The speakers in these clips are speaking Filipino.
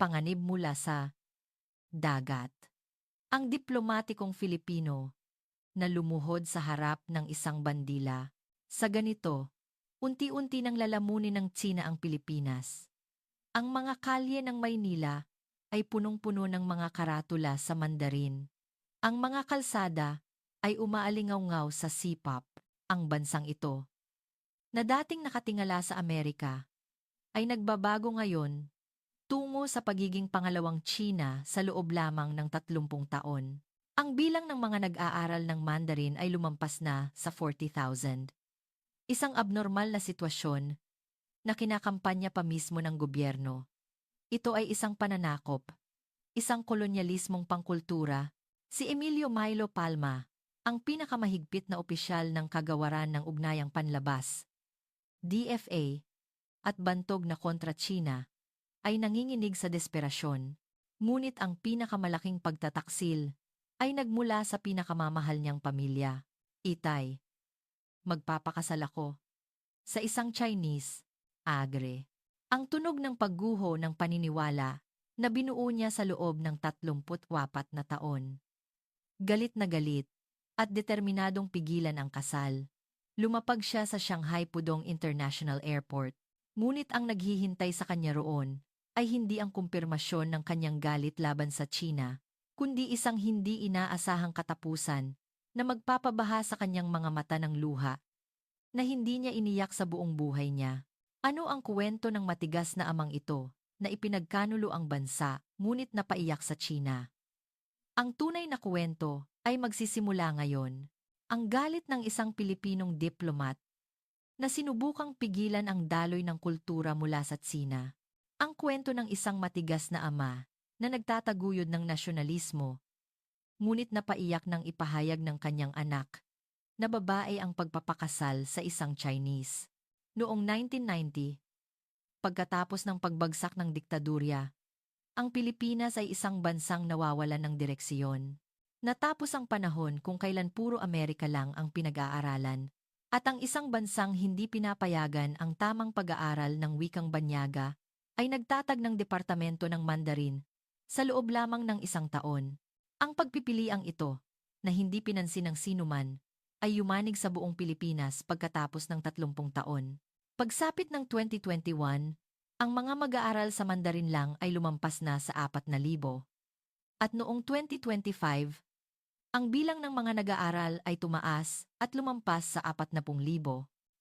panganib mula sa dagat. Ang diplomatikong Filipino na lumuhod sa harap ng isang bandila. Sa ganito, unti-unti nang lalamunin ng Tsina ang Pilipinas. Ang mga kalye ng Maynila ay punong-puno ng mga karatula sa Mandarin. Ang mga kalsada ay umaalingaw-ngaw sa sipap, ang bansang ito, na dating nakatingala sa Amerika, ay nagbabago ngayon tungo sa pagiging pangalawang Tsina sa loob lamang ng 30 taon. Ang bilang ng mga nag-aaral ng Mandarin ay lumampas na sa 40,000. Isang abnormal na sitwasyon na kinakampanya pa mismo ng gobyerno. Ito ay isang pananakop, isang kolonyalismong pangkultura. Si Emilio Milo Palma, ang pinakamahigpit na opisyal ng Kagawaran ng Ugnayang Panlabas, DFA, at bantog na kontra China, ay nanginginig sa desperasyon. Ngunit ang pinakamalaking pagtataksil ay nagmula sa pinakamamahal niyang pamilya. Itay, magpapakasal ako sa isang Chinese, Agre. Ang tunog ng pagguho ng paniniwala na binuo niya sa loob ng 34 na taon. Galit na galit at determinadong pigilan ang kasal. Lumapag siya sa Shanghai Pudong International Airport. Ngunit ang naghihintay sa kanya roon ay hindi ang kumpirmasyon ng kanyang galit laban sa China, kundi isang hindi inaasahang katapusan na magpapabaha sa kanyang mga mata ng luha na hindi niya iniyak sa buong buhay niya. Ano ang kwento ng matigas na amang ito na ipinagkanulo ang bansa ngunit napaiyak sa China? Ang tunay na kwento ay magsisimula ngayon. Ang galit ng isang Pilipinong diplomat na sinubukang pigilan ang daloy ng kultura mula sa Tsina. Ang kwento ng isang matigas na ama na nagtataguyod ng nasyonalismo, ngunit napaiyak ng ipahayag ng kanyang anak na babae ang pagpapakasal sa isang Chinese. Noong 1990, pagkatapos ng pagbagsak ng diktadurya, ang Pilipinas ay isang bansang nawawalan ng direksyon. Natapos ang panahon kung kailan puro Amerika lang ang pinag-aaralan, at ang isang bansang hindi pinapayagan ang tamang pag-aaral ng wikang banyaga ay nagtatag ng Departamento ng Mandarin sa loob lamang ng isang taon. Ang pagpipiliang ito, na hindi pinansin ng sinuman, ay yumanig sa buong Pilipinas pagkatapos ng 30 taon. Pagsapit ng 2021, ang mga mag-aaral sa Mandarin lang ay lumampas na sa 4,000. At noong 2025, ang bilang ng mga nag-aaral ay tumaas at lumampas sa 40,000.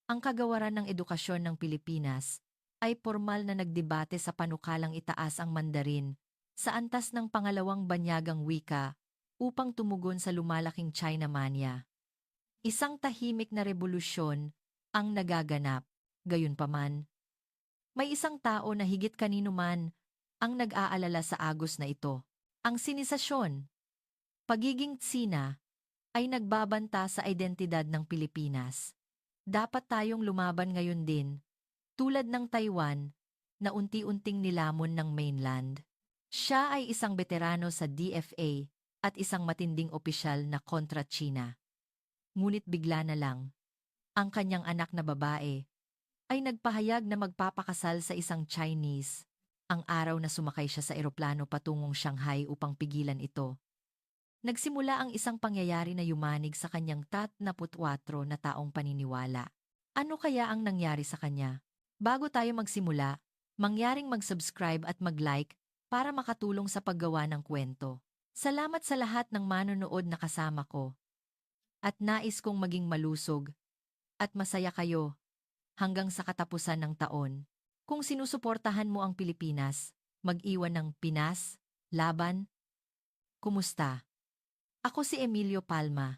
Ang Kagawaran ng Edukasyon ng Pilipinas ay formal na nagdebate sa panukalang itaas ang Mandarin sa antas ng pangalawang banyagang wika upang tumugon sa lumalaking China mania. Isang tahimik na revolusyon ang nagaganap. Gayunpaman, may isang tao na higit kanino man ang nag-aalala sa agos na ito. Ang sinisasyon, pagiging Tsina, ay nagbabanta sa identidad ng Pilipinas. Dapat tayong lumaban ngayon din, tulad ng Taiwan, na unti-unting nilamon ng mainland. Siya ay isang veterano sa DFA at isang matinding opisyal na kontra China. Ngunit bigla na lang, ang kanyang anak na babae ay nagpahayag na magpapakasal sa isang Chinese, ang araw na sumakay siya sa eroplano patungong Shanghai upang pigilan ito. Nagsimula ang isang pangyayari na yumanig sa kanyang 34 na taong paniniwala. Ano kaya ang nangyari sa kanya? Bago tayo magsimula, mangyaring mag-subscribe at mag-like para makatulong sa paggawa ng kwento. Salamat sa lahat ng manonood na kasama ko. At nais kong maging malusog at masaya kayo hanggang sa katapusan ng taon. Kung sinusuportahan mo ang Pilipinas, mag-iwan ng Pinas, laban. Kumusta? Ako si Emilio Palma,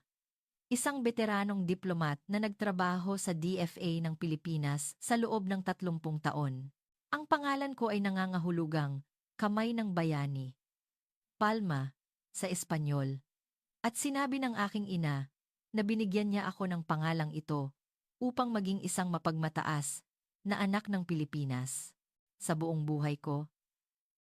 isang veteranong diplomat na nagtrabaho sa DFA ng Pilipinas sa loob ng 30 taon. Ang pangalan ko ay nangangahulugang Kamay ng Bayani, Palma, sa Espanyol. At sinabi ng aking ina na binigyan niya ako ng pangalang ito upang maging isang mapagmataas na anak ng Pilipinas. Sa buong buhay ko,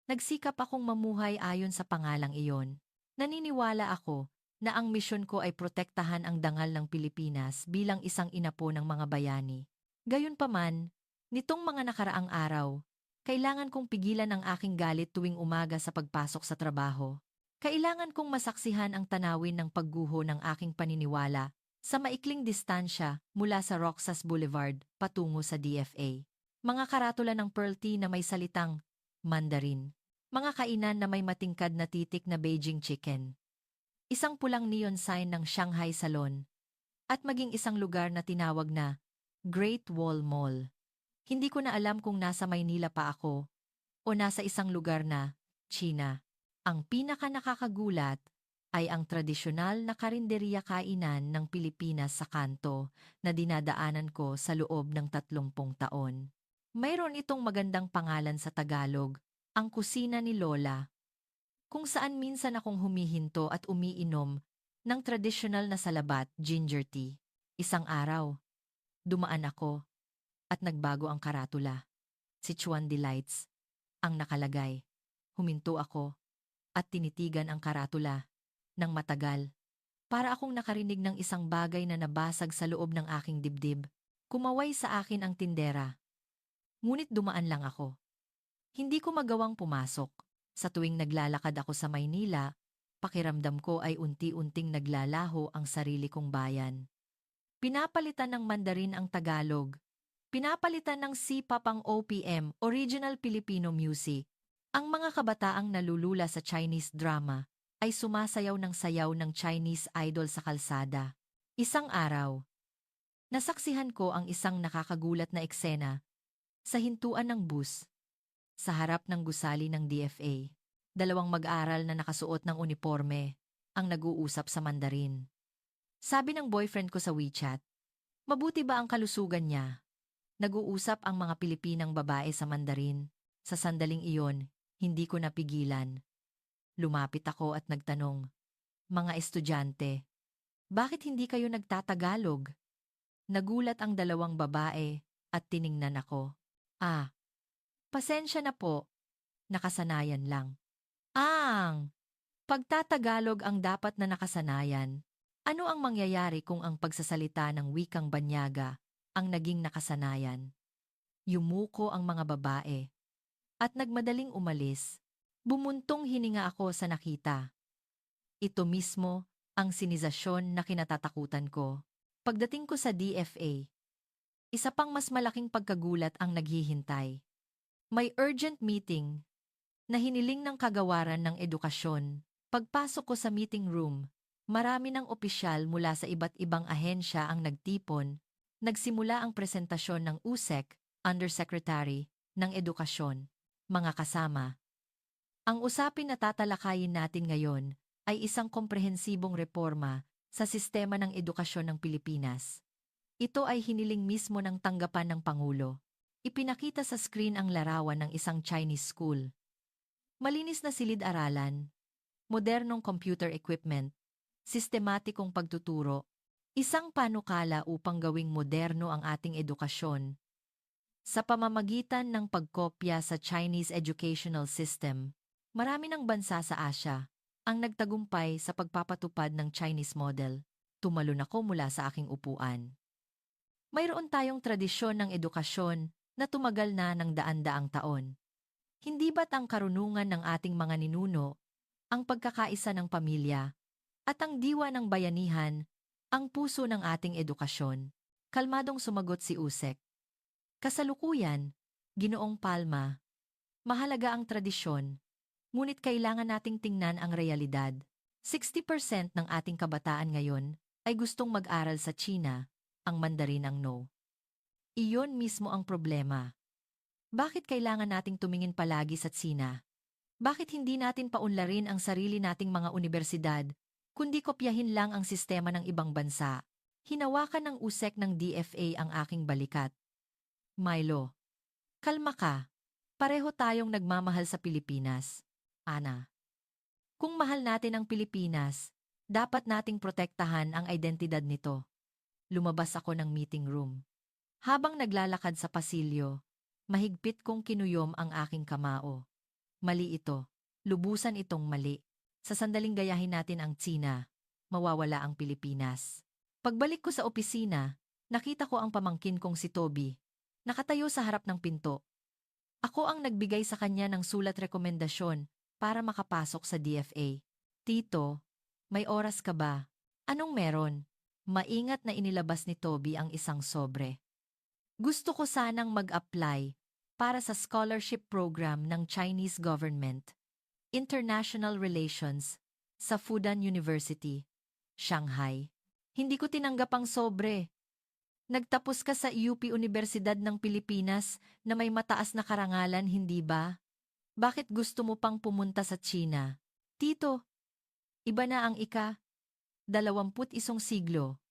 nagsikap akong mamuhay ayon sa pangalang iyon. Naniniwala ako na ang misyon ko ay protektahan ang dangal ng Pilipinas bilang isang ina po ng mga bayani. Gayunpaman, nitong mga nakaraang araw, Kailangan kong pigilan ang aking galit tuwing umaga sa pagpasok sa trabaho. Kailangan kong masaksihan ang tanawin ng pagguho ng aking paniniwala sa maikling distansya mula sa Roxas Boulevard patungo sa DFA. Mga karatula ng pearl tea na may salitang Mandarin. Mga kainan na may matingkad na titik na Beijing chicken. Isang pulang neon sign ng Shanghai Salon. At maging isang lugar na tinawag na Great Wall Mall. Hindi ko na alam kung nasa Maynila pa ako o nasa isang lugar na China. Ang pinaka nakakagulat ay ang tradisyonal na karinderya kainan ng Pilipinas sa kanto na dinadaanan ko sa loob ng 30 taon. Mayroon itong magandang pangalan sa Tagalog, ang kusina ni Lola, kung saan minsan akong humihinto at umiinom ng tradisyonal na salabat, ginger tea. Isang araw, dumaan ako at nagbago ang karatula. Sichuan Delights ang nakalagay. Huminto ako at tinitigan ang karatula ng matagal. Para akong nakarinig ng isang bagay na nabasag sa loob ng aking dibdib. Kumaway sa akin ang tindera. Ngunit dumaan lang ako. Hindi ko magawang pumasok. Sa tuwing naglalakad ako sa Maynila, pakiramdam ko ay unti-unting naglalaho ang sarili kong bayan. Pinapalitan ng Mandarin ang Tagalog. Pinapalitan ng C-pop ang OPM, Original Filipino Music. Ang mga kabataang nalulula sa Chinese drama ay sumasayaw ng sayaw ng Chinese idol sa kalsada. Isang araw, nasaksihan ko ang isang nakakagulat na eksena sa hintuan ng bus. Sa harap ng gusali ng DFA, dalawang mag-aral na nakasuot ng uniforme ang nag-uusap sa Mandarin. Sabi ng boyfriend ko sa WeChat, mabuti ba ang kalusugan niya? Nag-uusap ang mga Pilipinang babae sa Mandarin. Sa sandaling iyon, hindi ko napigilan. Lumapit ako at nagtanong, mga estudyante, bakit hindi kayo nagtatagalog? Nagulat ang dalawang babae at tiningnan ako. Pasensya na po, nakasanayan lang. Pagtatagalog ang dapat na nakasanayan. Ano ang mangyayari kung ang pagsasalita ng wikang Banyaga ang naging nakasanayan? Yumuko ang mga babae. At nagmadaling umalis. Bumuntong hininga ako sa nakita. Ito mismo ang sinisasyon na kinatatakutan ko. Pagdating ko sa DFA, isa pang mas malaking pagkagulat ang naghihintay. May urgent meeting na hiniling ng kagawaran ng edukasyon. Pagpasok ko sa meeting room, marami ng opisyal mula sa iba't ibang ahensya ang nagtipon. Nagsimula ang presentasyon ng USEC, Undersecretary, ng Edukasyon. Mga kasama. Ang usapin na tatalakayin natin ngayon ay isang komprehensibong reforma sa sistema ng edukasyon ng Pilipinas. Ito ay hiniling mismo ng tanggapan ng Pangulo. Ipinakita sa screen ang larawan ng isang Chinese school. Malinis na silid-aralan, modernong computer equipment, sistematikong pagtuturo, isang panukala upang gawing moderno ang ating edukasyon. Sa pamamagitan ng pagkopya sa Chinese educational system, marami ng bansa sa Asia ang nagtagumpay sa pagpapatupad ng Chinese model. Tumalon ako mula sa aking upuan. Mayroon tayong tradisyon ng edukasyon na tumagal na ng daan-daang taon. Hindi ba't ang karunungan ng ating mga ninuno, ang pagkakaisa ng pamilya, at ang diwa ng bayanihan, ang puso ng ating edukasyon? Kalmadong sumagot si Usek. Kasalukuyan, Ginoong Palma, mahalaga ang tradisyon, ngunit kailangan nating tingnan ang realidad. 60% ng ating kabataan ngayon ay gustong mag-aral sa China, ang Mandarin ang no. Iyon mismo ang problema. Bakit kailangan nating tumingin palagi sa China? Bakit hindi natin paunlarin ang sarili nating mga universidad, kundi kopyahin lang ang sistema ng ibang bansa? Hinawakan ng usek ng DFA ang aking balikat. Milo, kalma ka. Pareho tayong nagmamahal sa Pilipinas. Ana. Kung mahal natin ang Pilipinas, dapat nating protektahan ang identidad nito. Lumabas ako ng meeting room. Habang naglalakad sa pasilyo, mahigpit kong kinuyom ang aking kamao. Mali ito. Lubusan itong mali. Sa sandaling gayahin natin ang Tsina, mawawala ang Pilipinas. Pagbalik ko sa opisina, nakita ko ang pamangkin kong si Toby. Nakatayo sa harap ng pinto. Ako ang nagbigay sa kanya ng sulat rekomendasyon para makapasok sa DFA. Tito, may oras ka ba? Anong meron? Maingat na inilabas ni Toby ang isang sobre. Gusto ko sanang mag-apply para sa scholarship program ng Chinese government, International Relations, sa Fudan University, Shanghai. Hindi ko tinanggap ang sobre. Nagtapos ka sa UP Universidad ng Pilipinas na may mataas na karangalan, hindi ba? Bakit gusto mo pang pumunta sa China? Tito, iba na ang ika-21 siglo.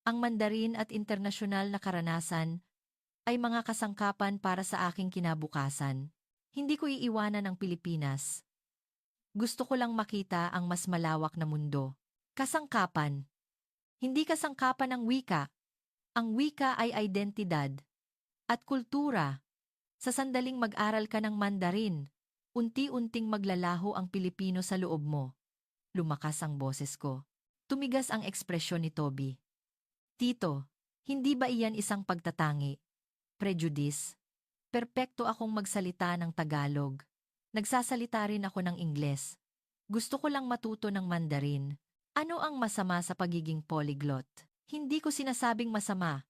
Ang Mandarin at internasyonal na karanasan ay mga kasangkapan para sa aking kinabukasan. Hindi ko iiwanan ang Pilipinas. Gusto ko lang makita ang mas malawak na mundo. Kasangkapan. Hindi kasangkapan ng wika. Ang wika ay identidad at kultura. Sa sandaling mag-aral ka ng Mandarin, unti-unting maglalaho ang Pilipino sa loob mo. Lumakas ang boses ko. Tumigas ang ekspresyon ni Toby. Tito, hindi ba iyan isang pagtatangi? Prejudice? Perpekto akong magsalita ng Tagalog. Nagsasalita rin ako ng Ingles. Gusto ko lang matuto ng Mandarin. Ano ang masama sa pagiging polyglot? Hindi ko sinasabing masama.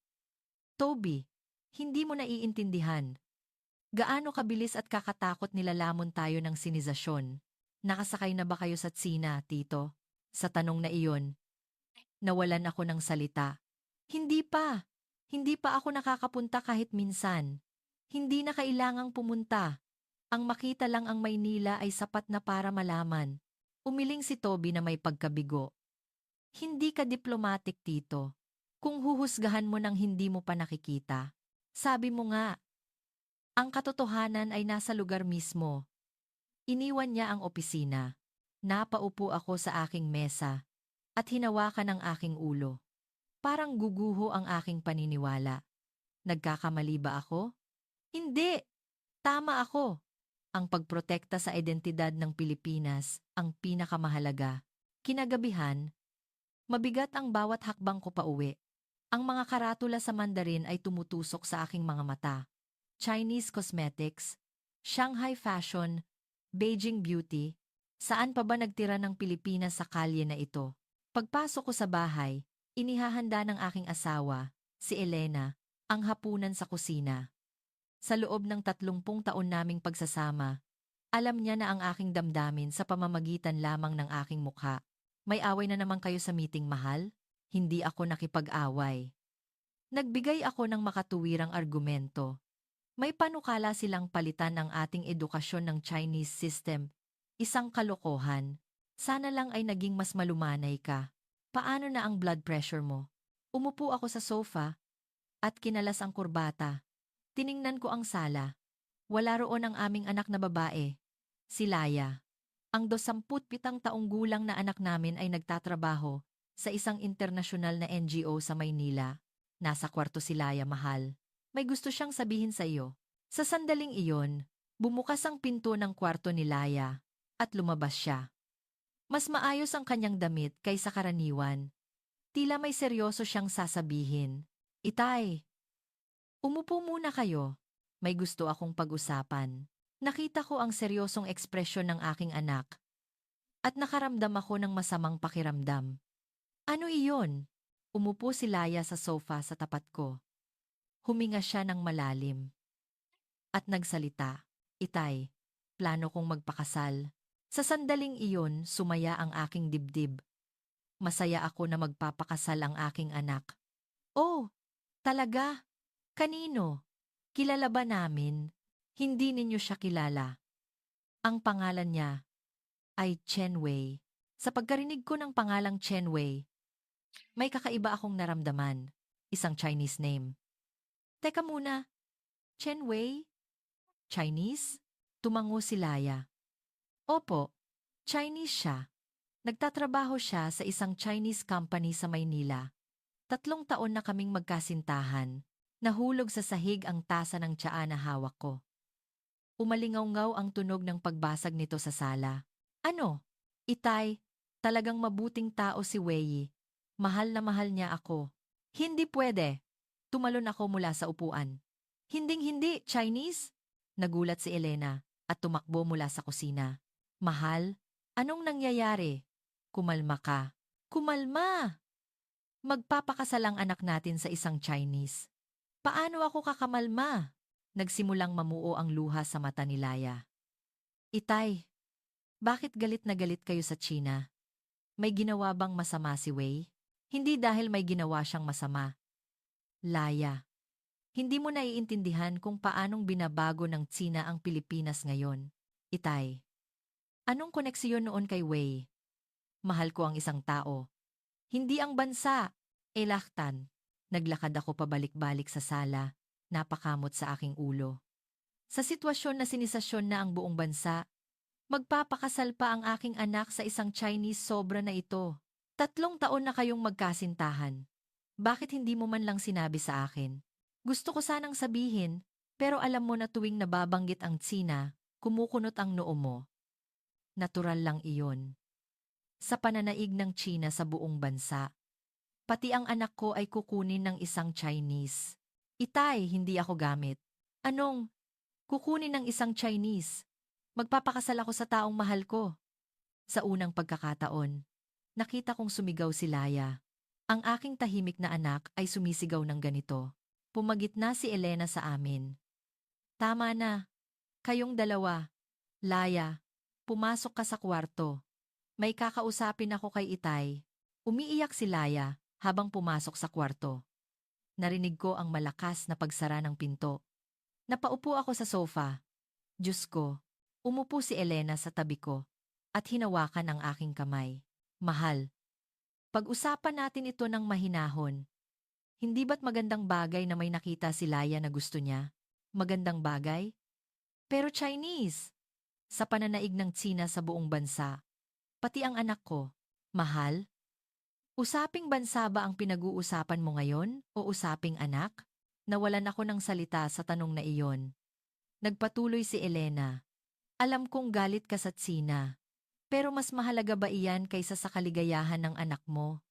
Toby, hindi mo naiintindihan. Gaano kabilis at kakatakot nilalamon tayo ng sinisasyon? Nakasakay na ba kayo sa Tsina, Tito? Sa tanong na iyon, nawalan ako ng salita. Hindi pa. Hindi pa ako nakakapunta kahit minsan. Hindi na kailangang pumunta. Ang makita lang ang Maynila ay sapat na para malaman. Umiling si Toby na may pagkabigo. Hindi ka diplomatic, Tito. Kung huhusgahan mo ng hindi mo pa nakikita. Sabi mo nga, ang katotohanan ay nasa lugar mismo. Iniwan niya ang opisina. Napaupo ako sa aking mesa at hinawakan ang aking ulo. Parang guguho ang aking paniniwala. Nagkakamali ba ako? Hindi! Tama ako! Ang pagprotekta sa identidad ng Pilipinas ang pinakamahalaga. Kinagabihan, mabigat ang bawat hakbang ko pauwi. Ang mga karatula sa Mandarin ay tumutusok sa aking mga mata. Chinese cosmetics, Shanghai fashion, Beijing beauty. Saan pa ba nagtira ng Pilipinas sa kalye na ito? Pagpasok ko sa bahay, inihahanda ng aking asawa, si Elena, ang hapunan sa kusina. Sa loob ng 30 taon naming pagsasama, alam niya na ang aking damdamin sa pamamagitan lamang ng aking mukha. May away na naman kayo sa meeting, mahal? Hindi ako nakipag-away. Nagbigay ako ng makatuwirang argumento. May panukala silang palitan ang ating edukasyon ng Chinese system. Isang kalokohan. Sana lang ay naging mas malumanay ka. Paano na ang blood pressure mo? Umupo ako sa sofa at kinalas ang kurbata. Tiningnan ko ang sala. Wala roon ang aming anak na babae, si Laya. Ang 27 taong gulang na anak namin ay nagtatrabaho sa isang internasyonal na NGO sa Maynila. Nasa kwarto si Laya, mahal. May gusto siyang sabihin sa iyo. Sa sandaling iyon, bumukas ang pinto ng kwarto ni Laya at lumabas siya. Mas maayos ang kanyang damit kaysa karaniwan. Tila may seryoso siyang sasabihin. Itay, umupo muna kayo. May gusto akong pag-usapan. Nakita ko ang seryosong ekspresyon ng aking anak at nakaramdam ako ng masamang pakiramdam. Ano iyon? Umupo si Laya sa sofa sa tapat ko. Huminga siya ng malalim at nagsalita. Itay, plano kong magpakasal. Sa sandaling iyon, sumaya ang aking dibdib. Masaya ako na magpapakasal ang aking anak. Oh, talaga? Kanino? Kilala ba namin? Hindi ninyo siya kilala. Ang pangalan niya ay Chen Wei. Sa pagkarinig ko ng pangalang Chen Wei, may kakaiba akong naramdaman. Isang Chinese name. Teka muna, Chen Wei? Chinese? Tumango si Laya. Opo, Chinese siya. Nagtatrabaho siya sa isang Chinese company sa Maynila. 3 taon na kaming magkasintahan. Nahulog sa sahig ang tasa ng tsaa na hawak ko. Umalingaw-ngaw ang tunog ng pagbasag nito sa sala. Ano? Itay, talagang mabuting tao si Wei. Mahal na mahal niya ako. Hindi pwede. Tumalon ako mula sa upuan. Hinding-hindi, Chinese? Nagulat si Elena at tumakbo mula sa kusina. Mahal, anong nangyayari? Kumalma ka. Kumalma! Magpapakasal ang anak natin sa isang Chinese. Paano ako kakamalma? Nagsimulang mamuo ang luha sa mata ni Laya. Itay, bakit galit na galit kayo sa China? May ginawa bang masama si Wei? Hindi dahil may ginawa siyang masama. Laya, hindi mo naiintindihan kung paanong binabago ng Tsina ang Pilipinas ngayon. Itay, anong koneksyon noon kay Wei? Mahal ko ang isang tao. Hindi ang bansa. Elaktan. Naglakad ako pabalik-balik sa sala. Napakamot sa aking ulo. Sa sitwasyon na sinisasyon na ang buong bansa, magpapakasal pa ang aking anak sa isang Chinese, sobra na ito. 3 taon na kayong magkasintahan. Bakit hindi mo man lang sinabi sa akin? Gusto ko sanang sabihin, pero alam mo na tuwing nababanggit ang Tsina, kumukunot ang noo mo. Natural lang iyon. Sa pananaig ng China sa buong bansa, pati ang anak ko ay kukunin ng isang Chinese. Itay, hindi ako gamit. Anong? Kukunin ng isang Chinese. Magpapakasal ako sa taong mahal ko. Sa unang pagkakataon, nakita kong sumigaw si Laya. Ang aking tahimik na anak ay sumisigaw ng ganito. Pumagitna si Elena sa amin. Tama na. Kayong dalawa. Laya, pumasok ka sa kwarto. May kakausapin ako kay Itay. Umiiyak si Laya habang pumasok sa kwarto. Narinig ko ang malakas na pagsara ng pinto. Napaupo ako sa sofa. Diyos ko, umupo si Elena sa tabi ko at hinawakan ang aking kamay. Mahal, pag-usapan natin ito ng mahinahon. Hindi ba't magandang bagay na may nakita si Laya na gusto niya? Magandang bagay? Pero Chinese. Sa pananaig ng Tsina sa buong bansa. Pati ang anak ko. Mahal? Usaping bansa ba ang pinag-uusapan mo ngayon o usaping anak? Nawalan ako ng salita sa tanong na iyon. Nagpatuloy si Elena. Alam kong galit ka sa Tsina. Pero mas mahalaga ba iyan kaysa sa kaligayahan ng anak mo?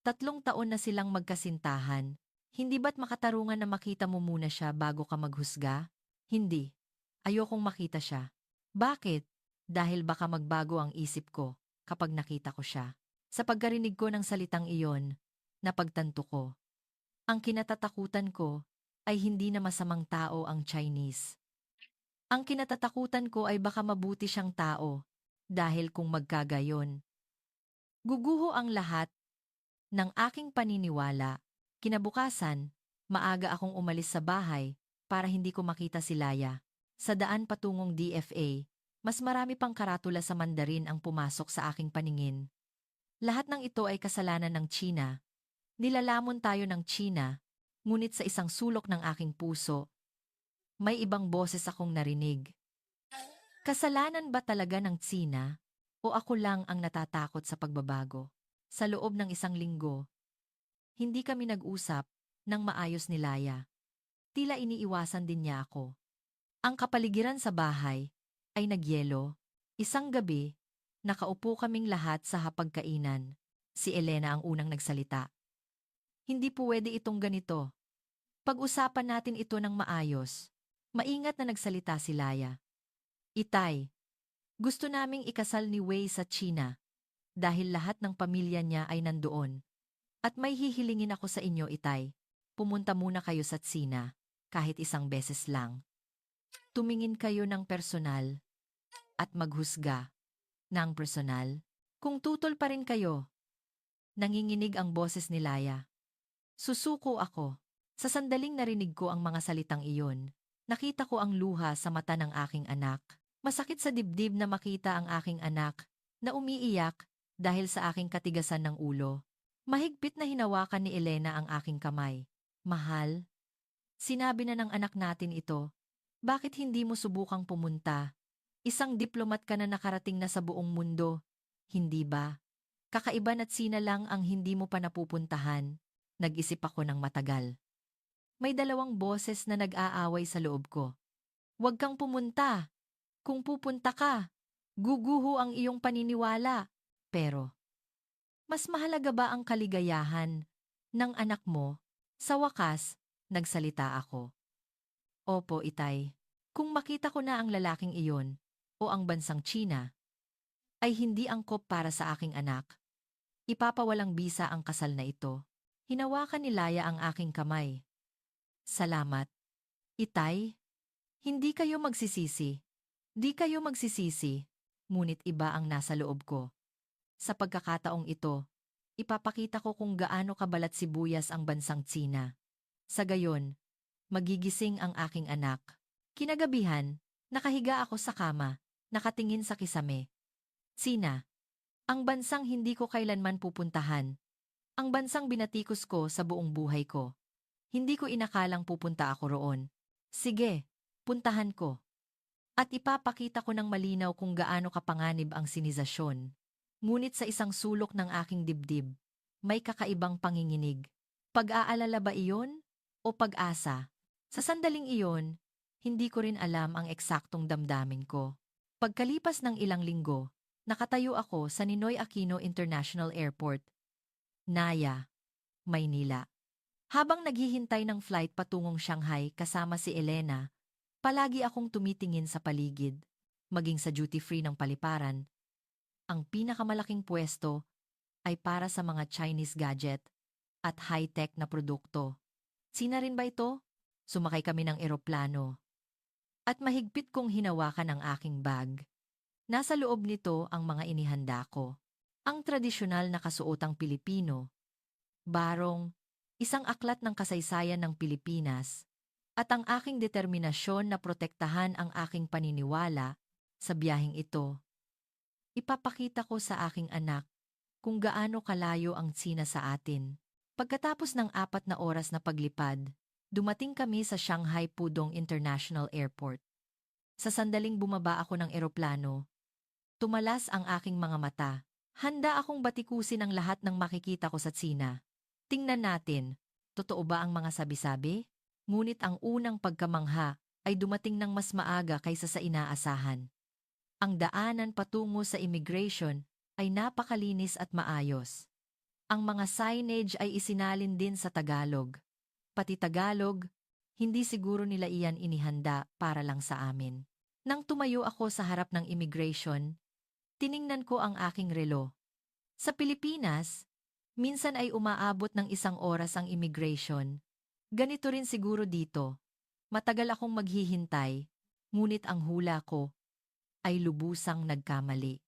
3 taon na silang magkasintahan. Hindi ba't makatarungan na makita mo muna siya bago ka maghusga? Hindi. Ayokong makita siya. Bakit? Dahil baka magbago ang isip ko kapag nakita ko siya. Sa pagkarinig ko ng salitang iyon, napagtanto ko. Ang kinatatakutan ko ay hindi na masamang tao ang Chinese. Ang kinatatakutan ko ay baka mabuti siyang tao dahil kung magkagayon. Guguho ang lahat ng aking paniniwala. Kinabukasan, maaga akong umalis sa bahay para hindi ko makita si Laya. Sa daan patungong DFA, mas marami pang karatula sa Mandarin ang pumasok sa aking paningin. Lahat ng ito ay kasalanan ng China. Nilalamon tayo ng China, ngunit sa isang sulok ng aking puso, may ibang boses akong narinig. Kasalanan ba talaga ng China o ako lang ang natatakot sa pagbabago? Sa loob ng 1 linggo, hindi kami nag-usap ng maayos ni Laya. Tila iniiwasan din niya ako. Ang kapaligiran sa bahay ay nagyelo. Isang gabi, nakaupo kaming lahat sa hapagkainan. Si Elena ang unang nagsalita. Hindi pwede itong ganito. Pag-usapan natin ito ng maayos. Maingat na nagsalita si Laya. Itay, gusto naming ikasal ni Wei sa China dahil lahat ng pamilya niya ay nandoon. At may hihilingin ako sa inyo, Itay. Pumunta muna kayo sa Tsina, kahit 1 beses lang. Tumingin kayo ng personal at maghusga ng personal. Kung tutol pa rin kayo, nanginginig ang boses ni Laya. Susuko ako. Sa sandaling narinig ko ang mga salitang iyon, nakita ko ang luha sa mata ng aking anak. Masakit sa dibdib na makita ang aking anak na umiiyak dahil sa aking katigasan ng ulo. Mahigpit na hinawakan ni Elena ang aking kamay. Mahal, sinabi na ng anak natin ito. Bakit hindi mo subukang pumunta? Isang diplomat ka na nakarating na sa buong mundo. Hindi ba? Kakaiba na't Tsina lang ang hindi mo pa napupuntahan. Nag-isip ako ng matagal. May 2 boses na nag-aaway sa loob ko. Huwag kang pumunta. Kung pupunta ka, guguho ang iyong paniniwala. Pero, mas mahalaga ba ang kaligayahan ng anak mo? Sa wakas, nagsalita ako. Opo, Itay. Kung makita ko na ang lalaking iyon o ang bansang China ay hindi angkop para sa aking anak, ipapawalang bisa ang kasal na ito. Hinawakan ni Laya ang aking kamay. Salamat. Itay, hindi kayo magsisisi. Di kayo magsisisi. Ngunit iba ang nasa loob ko. Sa pagkakataong ito, ipapakita ko kung gaano kabalat sibuyas ang bansang Tsina. Sa gayon, magigising ang aking anak. Kinagabihan, nakahiga ako sa kama, nakatingin sa kisame. Tsina, ang bansang hindi ko kailanman pupuntahan. Ang bansang binatikos ko sa buong buhay ko. Hindi ko inakalang pupunta ako roon. Sige, puntahan ko. At ipapakita ko ng malinaw kung gaano kapanganib ang sinisasyon. Ngunit sa isang sulok ng aking dibdib, may kakaibang panginginig. Pag-aalala ba iyon? O pag-asa? Sa sandaling iyon, hindi ko rin alam ang eksaktong damdamin ko. Pagkalipas ng ilang linggo, nakatayo ako sa Ninoy Aquino International Airport, Naya, Maynila. Habang naghihintay ng flight patungong Shanghai kasama si Elena, palagi akong tumitingin sa paligid, maging sa duty-free ng paliparan. Ang pinakamalaking pwesto ay para sa mga Chinese gadget at high-tech na produkto. Sina rin ba ito? Sumakay kami ng eroplano. At mahigpit kong hinawakan ang aking bag. Nasa loob nito ang mga inihanda ko. Ang tradisyonal na kasuotang Pilipino, barong, isang aklat ng kasaysayan ng Pilipinas, at ang aking determinasyon na protektahan ang aking paniniwala sa biyaheng ito. Ipapakita ko sa aking anak kung gaano kalayo ang Tsina sa atin. Pagkatapos ng 4 na oras na paglipad, dumating kami sa Shanghai Pudong International Airport. Sa sandaling bumaba ako ng eroplano, tumalas ang aking mga mata. Handa akong batikusin ang lahat ng makikita ko sa Tsina. Tingnan natin, totoo ba ang mga sabi-sabi? Ngunit ang unang pagkamangha ay dumating ng mas maaga kaysa sa inaasahan. Ang daanan patungo sa immigration ay napakalinis at maayos. Ang mga signage ay isinalin din sa Tagalog. Pati Tagalog, hindi siguro nila iyan inihanda para lang sa amin. Nang tumayo ako sa harap ng immigration, tiningnan ko ang aking relo. Sa Pilipinas, minsan ay umaabot ng 1 oras ang immigration. Ganito rin siguro dito. Matagal akong maghihintay, ngunit ang hula ko ay lubusang nagkamali.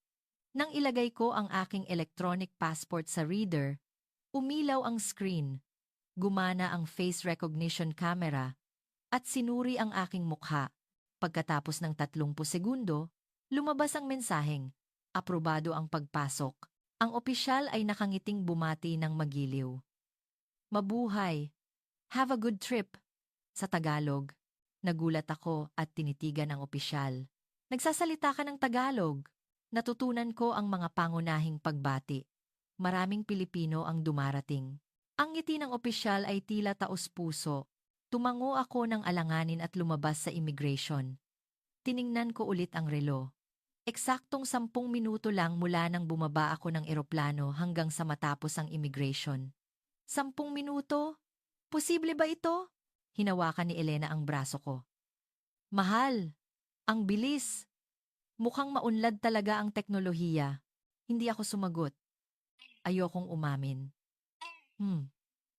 Nang ilagay ko ang aking electronic passport sa reader, umilaw ang screen, gumana ang face recognition camera, at sinuri ang aking mukha. Pagkatapos ng 30 segundo, lumabas ang mensaheng, aprobado ang pagpasok. Ang opisyal ay nakangiting bumati ng magiliw. Mabuhay! Have a good trip! Sa Tagalog, nagulat ako at tinitigan ang opisyal. Nagsasalita ka ng Tagalog. Natutunan ko ang mga pangunahing pagbati. Maraming Pilipino ang dumarating. Ang ngiti ng opisyal ay tila taos-puso. Tumango ako ng alanganin at lumabas sa immigration. Tiningnan ko ulit ang relo. Eksaktong 10 minuto lang mula nang bumaba ako ng eroplano hanggang sa matapos ang immigration. 10 minuto? Posible ba ito? Hinawakan ni Elena ang braso ko. Mahal, ang bilis. Mukhang maunlad talaga ang teknolohiya. Hindi ako sumagot. Ayokong umamin.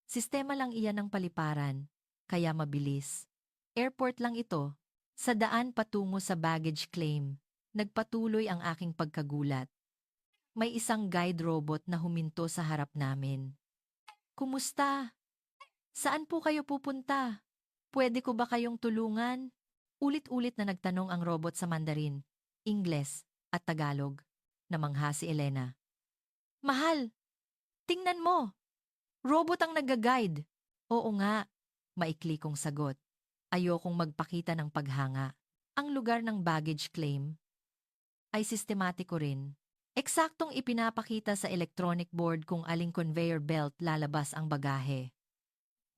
Sistema lang iyan ng paliparan, kaya mabilis. Airport lang ito. Sa daan patungo sa baggage claim, nagpatuloy ang aking pagkagulat. May isang guide robot na huminto sa harap namin. Kumusta? Saan po kayo pupunta? Pwede ko ba kayong tulungan? Ulit-ulit na nagtanong ang robot sa Mandarin, Ingles, at Tagalog. Namangha si Elena. Mahal, tingnan mo! Robot ang nag-guide. Oo nga, maikli kong sagot. Ayokong magpakita ng paghanga. Ang lugar ng baggage claim ay sistematiko rin. Eksaktong ipinapakita sa electronic board kung aling conveyor belt lalabas ang bagahe.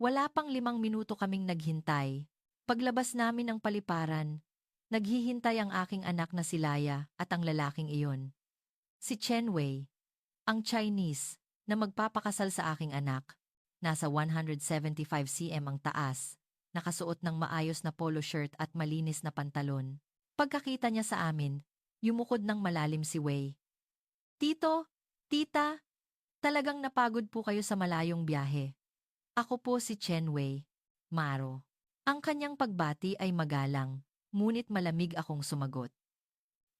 Wala pang 5 minuto kaming naghintay. Paglabas namin ng paliparan, naghihintay ang aking anak na si Laya at ang lalaking iyon. Si Chen Wei, ang Chinese, na magpapakasal sa aking anak. Nasa 175 cm ang taas, nakasuot ng maayos na polo shirt at malinis na pantalon. Pagkakita niya sa amin, yumukod ng malalim si Wei. Tito, tita, talagang napagod po kayo sa malayong biyahe. Ako po si Chen Wei, Maro. Ang kanyang pagbati ay magalang, ngunit malamig akong sumagot.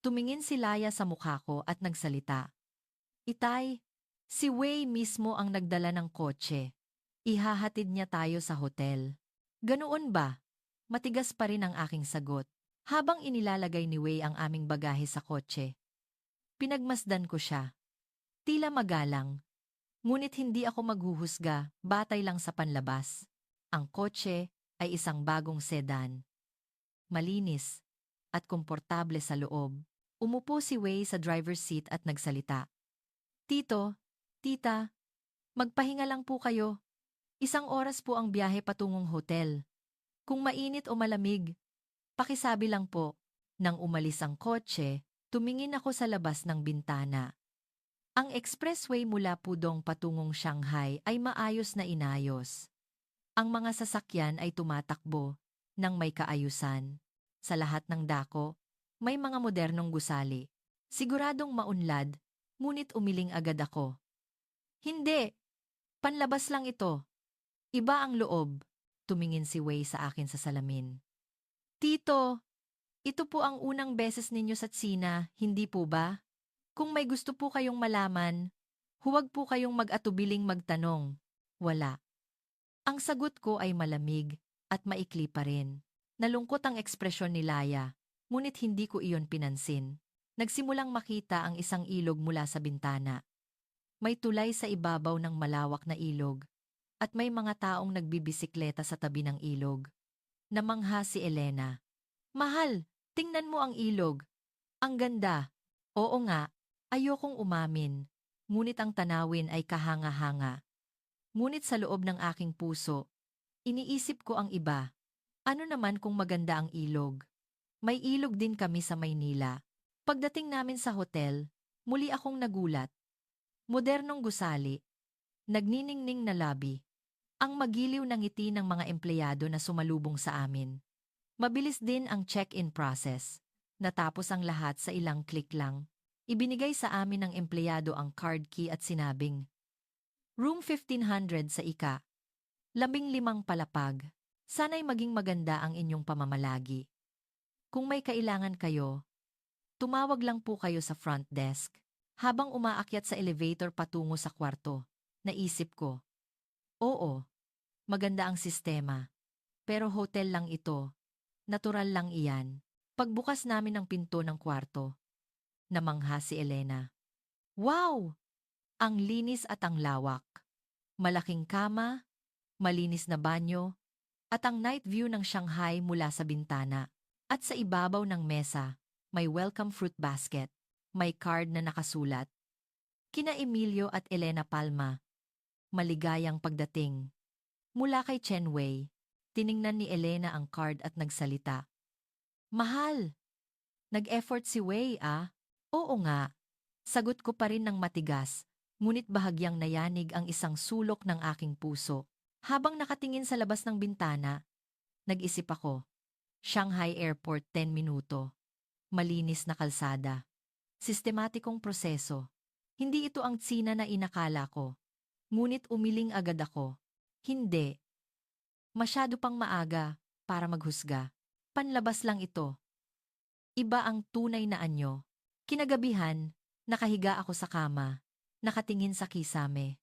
Tumingin si Laya sa mukha ko at nagsalita. Itay, si Wei mismo ang nagdala ng kotse. Ihahatid niya tayo sa hotel. Ganoon ba? Matigas pa rin ang aking sagot. Habang inilalagay ni Wei ang aming bagahe sa kotse. Pinagmasdan ko siya. Tila magalang. Ngunit hindi ako maghuhusga, batay lang sa panlabas. Ang kotse ay isang bagong sedan. Malinis at komportable sa loob. Umupo si Wei sa driver's seat at nagsalita. Tito, tita, magpahinga lang po kayo. 1 oras po ang biyahe patungong hotel. Kung mainit o malamig, pakisabi lang po. Nang umalis ang kotse, tumingin ako sa labas ng bintana. Ang expressway mula Pudong patungong Shanghai ay maayos na inayos. Ang mga sasakyan ay tumatakbo ng may kaayusan. Sa lahat ng dako, may mga modernong gusali. Siguradong maunlad, ngunit umiling agad ako. Hindi! Panlabas lang ito. Iba ang loob. Tumingin si Wei sa akin sa salamin. Tito, ito po ang unang beses ninyo sa Tsina, hindi po ba? Kung may gusto po kayong malaman, huwag po kayong mag-atubiling magtanong. Wala. Ang sagot ko ay malamig at maikli pa rin. Nalungkot ang ekspresyon ni Laya, ngunit hindi ko iyon pinansin. Nagsimulang makita ang isang ilog mula sa bintana. May tulay sa ibabaw ng malawak na ilog, at may mga taong nagbibisikleta sa tabi ng ilog. Namangha si Elena. Mahal, tingnan mo ang ilog. Ang ganda. Oo nga, ayokong umamin. Ngunit ang tanawin ay kahanga-hanga. Ngunit sa loob ng aking puso, iniisip ko ang iba. Ano naman kung maganda ang ilog? May ilog din kami sa Maynila. Pagdating namin sa hotel, muli akong nagulat. Modernong gusali. Nagniningning na lobby. Ang magiliw ng ngiti ng mga empleyado na sumalubong sa amin. Mabilis din ang check-in process. Natapos ang lahat sa ilang click lang. Ibinigay sa amin ng empleyado ang card key at sinabing, Room 1500 sa ika. 15 palapag. Sana'y maging maganda ang inyong pamamalagi. Kung may kailangan kayo, tumawag lang po kayo sa front desk. Habang umaakyat sa elevator patungo sa kwarto, naisip ko, oo, maganda ang sistema. Pero hotel lang ito. Natural lang iyan. Pagbukas namin ng pinto ng kwarto, namangha si Elena. Wow! Ang linis at ang lawak. Malaking kama, malinis na banyo, at ang night view ng Shanghai mula sa bintana. At sa ibabaw ng mesa, may welcome fruit basket. May card na nakasulat. Kina Emilio at Elena Palma. Maligayang pagdating. Mula kay Chen Wei, tiningnan ni Elena ang card at nagsalita. Mahal! Nag-effort si Wei Oo nga. Sagot ko pa rin ng matigas, ngunit bahagyang nayanig ang isang sulok ng aking puso. Habang nakatingin sa labas ng bintana, nag-isip ako. Shanghai Airport 10 minuto. Malinis na kalsada. Sistematikong proseso. Hindi ito ang Tsina na inakala ko. Ngunit umiling agad ako. Hindi. Masyado pang maaga para maghusga. Panlabas lang ito. Iba ang tunay na anyo. Kinagabihan, nakahiga ako sa kama, nakatingin sa kisame.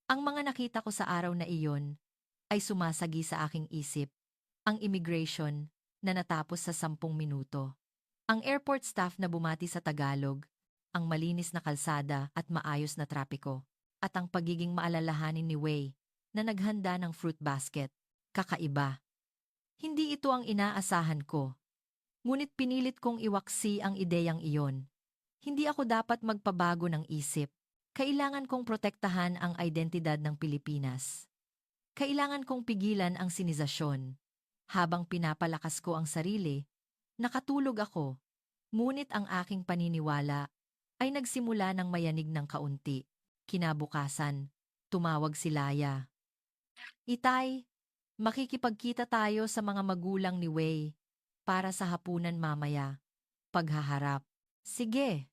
Ang mga nakita ko sa araw na iyon ay sumasagi sa aking isip. Ang immigration na natapos sa 10 minuto. Ang airport staff na bumati sa Tagalog, ang malinis na kalsada at maayos na trapiko, at ang pagiging maalalahanin ni Wei na naghanda ng fruit basket. Kakaiba. Hindi ito ang inaasahan ko. Ngunit pinilit kong iwaksi ang ideyang iyon. Hindi ako dapat magpabago ng isip. Kailangan kong protektahan ang identidad ng Pilipinas. Kailangan kong pigilan ang sinisasyon. Habang pinapalakas ko ang sarili, nakatulog ako. Ngunit ang aking paniniwala ay nagsimula ng mayanig ng kaunti. Kinabukasan, tumawag si Laya. Itay, Makikipagkita tayo sa mga magulang ni Wei para sa hapunan mamaya. Paghaharap. Sige,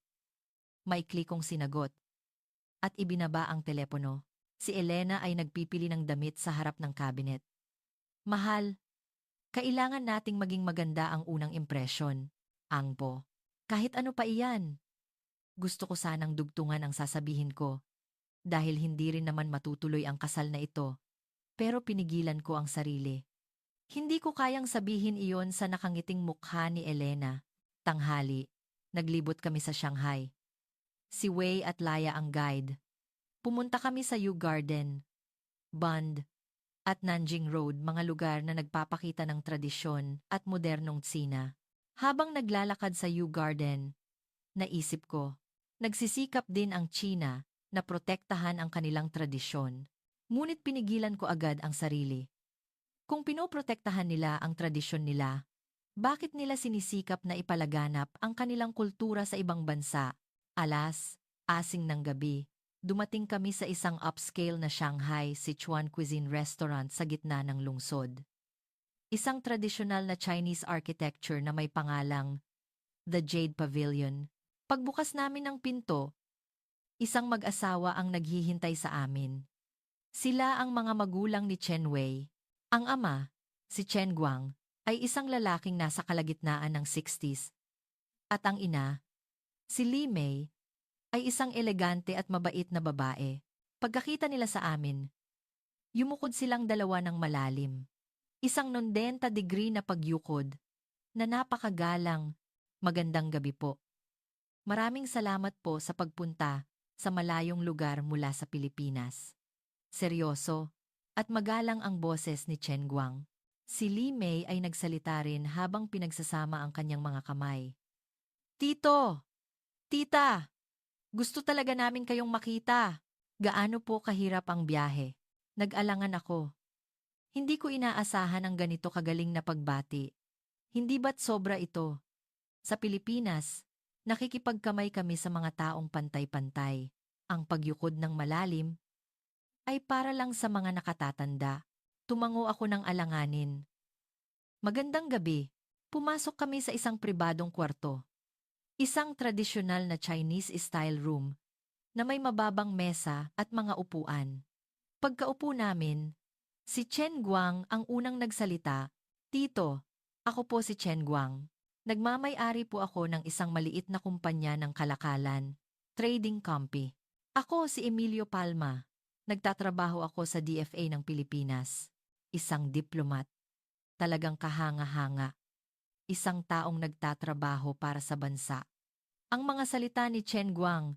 maikli kong sinagot. At ibinaba ang telepono. Si Elena ay nagpipili ng damit sa harap ng cabinet. Mahal, kailangan nating maging maganda ang unang impresyon. Angpo. Kahit ano pa iyan. Gusto ko sanang dugtungan ang sasabihin ko. Dahil hindi rin naman matutuloy ang kasal na ito. Pero pinigilan ko ang sarili. Hindi ko kayang sabihin iyon sa nakangiting mukha ni Elena. Tanghali, naglibot kami sa Shanghai. Si Wei at Laya ang guide. Pumunta kami sa Yu Garden, Bund, at Nanjing Road, mga lugar na nagpapakita ng tradisyon at modernong Tsina. Habang naglalakad sa Yu Garden, naisip ko, nagsisikap din ang China na protektahan ang kanilang tradisyon. Ngunit pinigilan ko agad ang sarili. Kung pinoprotektahan nila ang tradisyon nila, bakit nila sinisikap na ipalaganap ang kanilang kultura sa ibang bansa? Asing ng gabi, dumating kami sa isang upscale na Shanghai Sichuan cuisine restaurant sa gitna ng lungsod. Isang tradisyonal na Chinese architecture na may pangalang The Jade Pavilion. Pagbukas namin ng pinto, isang mag-asawa ang naghihintay sa amin. Sila ang mga magulang ni Chen Wei. Ang ama, si Chen Guang, ay isang lalaking nasa kalagitnaan ng 60s. At ang ina, si Li Mei, ay isang elegante at mabait na babae. Pagkakita nila sa amin, yumukod silang dalawa ng malalim. Isang 90 degree na pagyukod, na napakagalang. Magandang gabi po. Maraming salamat po sa pagpunta sa malayong lugar mula sa Pilipinas. Seryoso at magalang ang boses ni Chen Guang. Si Li Mei ay nagsalita rin habang pinagsasama ang kanyang mga kamay. Tito! Tita! Gusto talaga namin kayong makita. Gaano po kahirap ang biyahe? Nag-alangan ako. Hindi ko inaasahan ang ganito kagaling na pagbati. Hindi ba't sobra ito? Sa Pilipinas, nakikipagkamay kami sa mga taong pantay-pantay. Ang pagyukod ng malalim ay para lang sa mga nakatatanda. Tumango ako ng alanganin. Magandang gabi. Pumasok kami sa isang pribadong kwarto. Isang tradisyonal na Chinese-style room na may mababang mesa at mga upuan. Pagkaupo namin, si Chen Guang ang unang nagsalita. Tito, ako po si Chen Guang. Nagmamay-ari po ako ng isang maliit na kumpanya ng kalakalan, trading company. Ako si Emilio Palma. Nagtatrabaho ako sa DFA ng Pilipinas. Isang diplomat. Talagang kahanga-hanga. Isang taong nagtatrabaho para sa bansa. Ang mga salita ni Chen Guang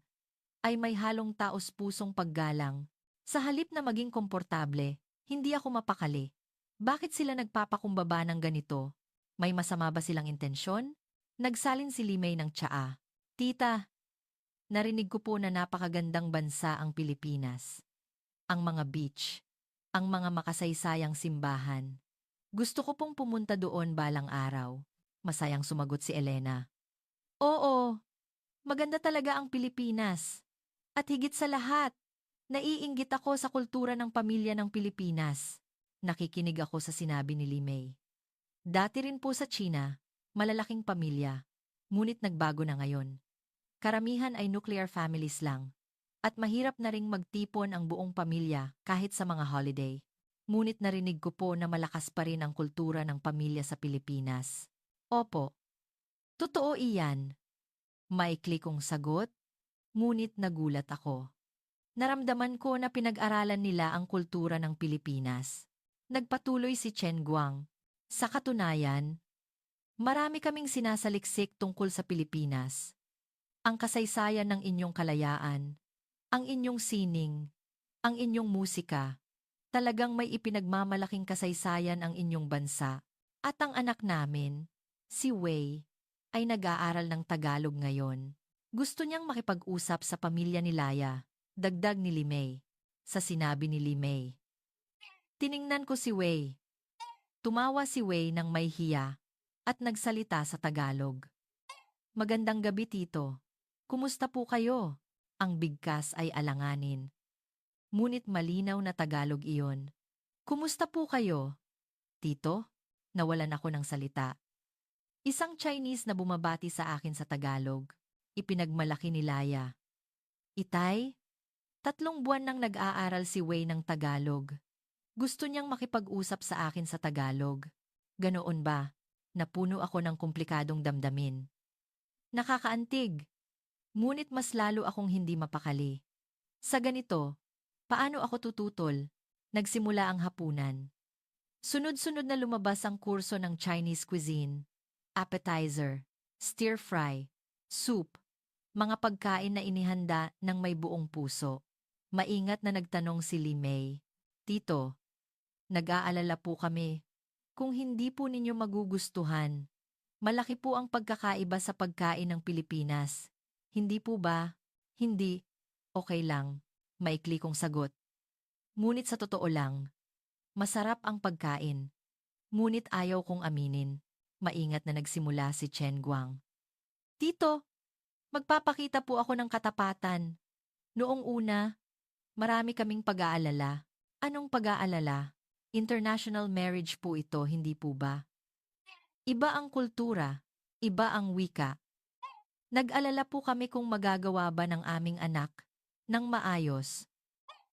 ay may halong taos-pusong paggalang. Sa halip na maging komportable, hindi ako mapakali. Bakit sila nagpapakumbaba ng ganito? May masama ba silang intensyon? Nagsalin si Limay ng tsaa. Tita, narinig ko po na napakagandang bansa ang Pilipinas. Ang mga beach, ang mga makasaysayang simbahan. Gusto ko pong pumunta doon balang araw. Masayang sumagot si Elena. Oo, maganda talaga ang Pilipinas. At higit sa lahat, naiinggit ako sa kultura ng pamilya ng Pilipinas. Nakikinig ako sa sinabi ni Limay. Dati rin po sa China, malalaking pamilya, ngunit nagbago na ngayon. Karamihan ay nuclear families lang. At mahirap na ring magtipon ang buong pamilya kahit sa mga holiday. Ngunit narinig ko po na malakas pa rin ang kultura ng pamilya sa Pilipinas. Opo. Totoo iyan. Maikli kong sagot, ngunit nagulat ako. Naramdaman ko na pinag-aralan nila ang kultura ng Pilipinas. Nagpatuloy si Chen Guang. Sa katunayan, marami kaming sinasaliksik tungkol sa Pilipinas. Ang kasaysayan ng inyong kalayaan, ang inyong sining, ang inyong musika, talagang may ipinagmamalaking kasaysayan ang inyong bansa. At ang anak namin, si Wei, ay nag-aaral ng Tagalog ngayon. Gusto niyang makipag-usap sa pamilya ni Laya, dagdag ni Limay. Sa sinabi ni Limay. Tiningnan ko si Wei. Tumawa si Wei ng may hiya at nagsalita sa Tagalog. Magandang gabi, Tito. Kumusta po kayo? Ang bigkas ay alanganin. Ngunit malinaw na Tagalog iyon. Kumusta po kayo? Tito, nawalan ako ng salita. Isang Chinese na bumabati sa akin sa Tagalog. Ipinagmalaki ni Laya. Itay, 3 buwan nang nag-aaral si Wei ng Tagalog. Gusto niyang makipag-usap sa akin sa Tagalog. Ganoon ba? Napuno ako ng komplikadong damdamin. Nakakaantig. Ngunit mas lalo akong hindi mapakali. Sa ganito, paano ako tututol? Nagsimula ang hapunan. Sunod-sunod na lumabas ang kurso ng Chinese cuisine, appetizer, stir-fry, soup, mga pagkain na inihanda ng may buong puso. Maingat na nagtanong si Li Mei. Tito, nag-aalala po kami. Kung hindi po ninyo magugustuhan, malaki po ang pagkakaiba sa pagkain ng Pilipinas. Hindi po ba? Hindi. Okay lang. Maikli kong sagot. Ngunit sa totoo lang, masarap ang pagkain. Ngunit ayaw kong aminin. Maingat na nagsimula si Chen Guang. Tito, magpapakita po ako ng katapatan. Noong una, marami kaming pag-aalala. Anong pag-aalala? International marriage po ito, hindi po ba? Iba ang kultura, iba ang wika. Nag-alala po kami kung magagawa ba ng aming anak ng maayos.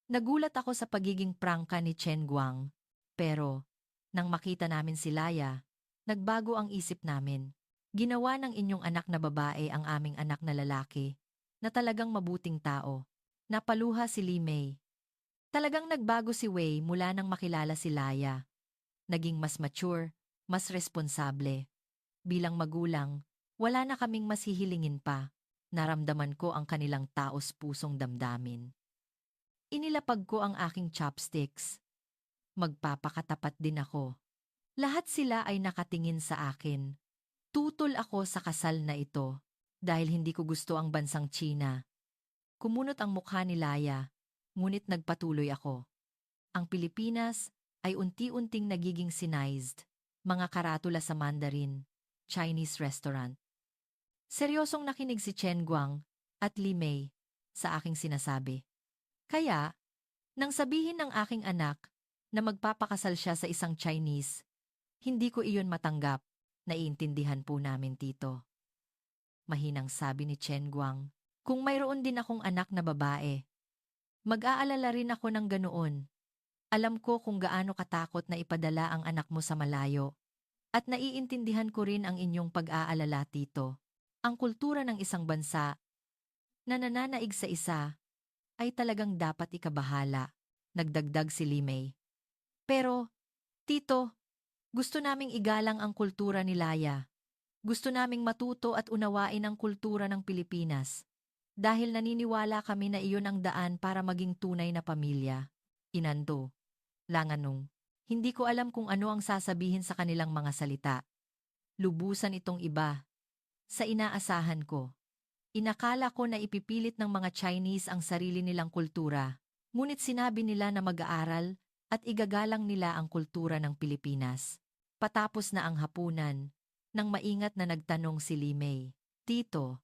Nagulat ako sa pagiging prangka ni Chen Guang. Pero, nang makita namin si Laya, nagbago ang isip namin. Ginawa ng inyong anak na babae ang aming anak na lalaki, na talagang mabuting tao. Napaluha si Li Mei. Talagang nagbago si Wei mula nang makilala si Laya. Naging mas mature, mas responsable. Bilang magulang, wala na kaming mas hihilingin pa. Naramdaman ko ang kanilang taos-pusong damdamin. Inilapag ko ang aking chopsticks. Magpapakatapat din ako. Lahat sila ay nakatingin sa akin. Tutol ako sa kasal na ito dahil hindi ko gusto ang bansang China. Kumunot ang mukha ni Laya, ngunit nagpatuloy ako. Ang Pilipinas ay unti-unting nagiging sinized, mga karatula sa Mandarin, Chinese restaurant. Seryosong nakinig si Chen Guang at Li Mei sa aking sinasabi. Kaya, nang sabihin ng aking anak na magpapakasal siya sa isang Chinese, hindi ko iyon matanggap. Naiintindihan po namin, Tito. Mahinang sabi ni Chen Guang, kung mayroon din akong anak na babae, mag-aalala rin ako ng ganoon. Alam ko kung gaano katakot na ipadala ang anak mo sa malayo. At naiintindihan ko rin ang inyong pag-aalala, Tito. Ang kultura ng isang bansa na nananaig sa isa ay talagang dapat ikabahala, nagdagdag si Li Mei. Pero, Tito, gusto naming igalang ang kultura ni Laya. Gusto naming matuto at unawain ang kultura ng Pilipinas. Dahil naniniwala kami na iyon ang daan para maging tunay na pamilya. Inando. Langanong. Hindi ko alam kung ano ang sasabihin sa kanilang mga salita. Lubusan itong iba. Sa inaasahan ko. Inakala ko na ipipilit ng mga Chinese ang sarili nilang kultura, ngunit sinabi nila na mag-aaral at igagalang nila ang kultura ng Pilipinas. Patapos na ang hapunan, nang maingat na nagtanong si Li Mei, Tito,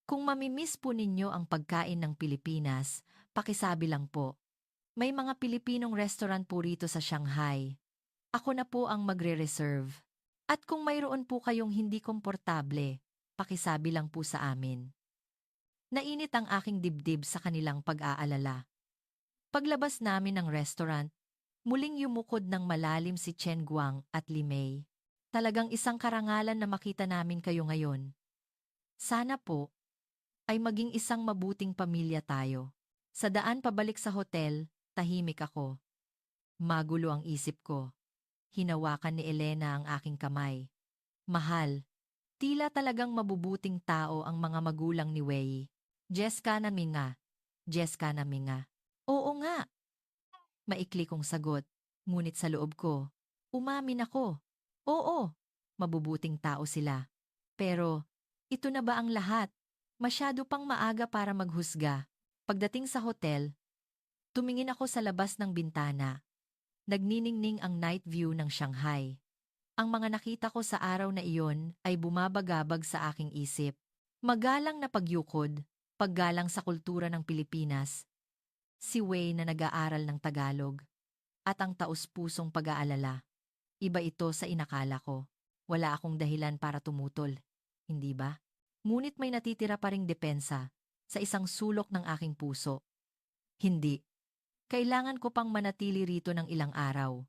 kung mamimiss po ninyo ang pagkain ng Pilipinas, pakisabi lang po. May mga Pilipinong restaurant po rito sa Shanghai. Ako na po ang magre-reserve. At kung mayroon po kayong hindi komportable, pakisabi lang po sa amin. Nainit ang aking dibdib sa kanilang pag-aalala. Paglabas namin ng restaurant, muling yumukod ng malalim si Chen Guang at Li Mei. Talagang isang karangalan na makita namin kayo ngayon. Sana po ay maging isang mabuting pamilya tayo. Sa daan pabalik sa hotel, tahimik ako. Magulo ang isip ko. Hinawakan ni Elena ang aking kamay. Mahal. Tila talagang mabubuting tao ang mga magulang ni Wei. Jessica na minga. Jessica na minga. Oo nga. Maikli kong sagot. Ngunit sa loob ko, umamin ako. Oo, mabubuting tao sila. Pero, ito na ba ang lahat? Masyado pang maaga para maghusga. Pagdating sa hotel, tumingin ako sa labas ng bintana. Nagniningning ang night view ng Shanghai. Ang mga nakita ko sa araw na iyon ay bumabagabag sa aking isip. Magalang na pagyukod, paggalang sa kultura ng Pilipinas, si Wei na nag-aaral ng Tagalog, at ang taus-pusong pag-aalala. Iba ito sa inakala ko. Wala akong dahilan para tumutol. Hindi ba? Ngunit may natitira pa ring depensa sa isang sulok ng aking puso. Hindi. Kailangan ko pang manatili rito ng ilang araw.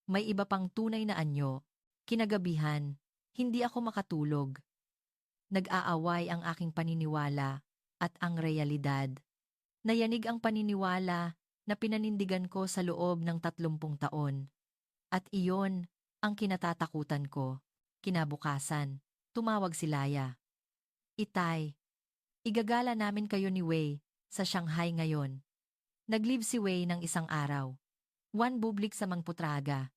May iba pang tunay na anyo. Kinagabihan, hindi ako makatulog. Nag-aaway ang aking paniniwala at ang realidad. Nayanig ang paniniwala na pinanindigan ko sa loob ng 30 taon. At iyon ang kinatatakutan ko. Kinabukasan, tumawag si Laya. Itay, igagala namin kayo ni Wei sa Shanghai ngayon. Nag-leave si Wei ng isang araw. 1 bublik sa Mang Putraga.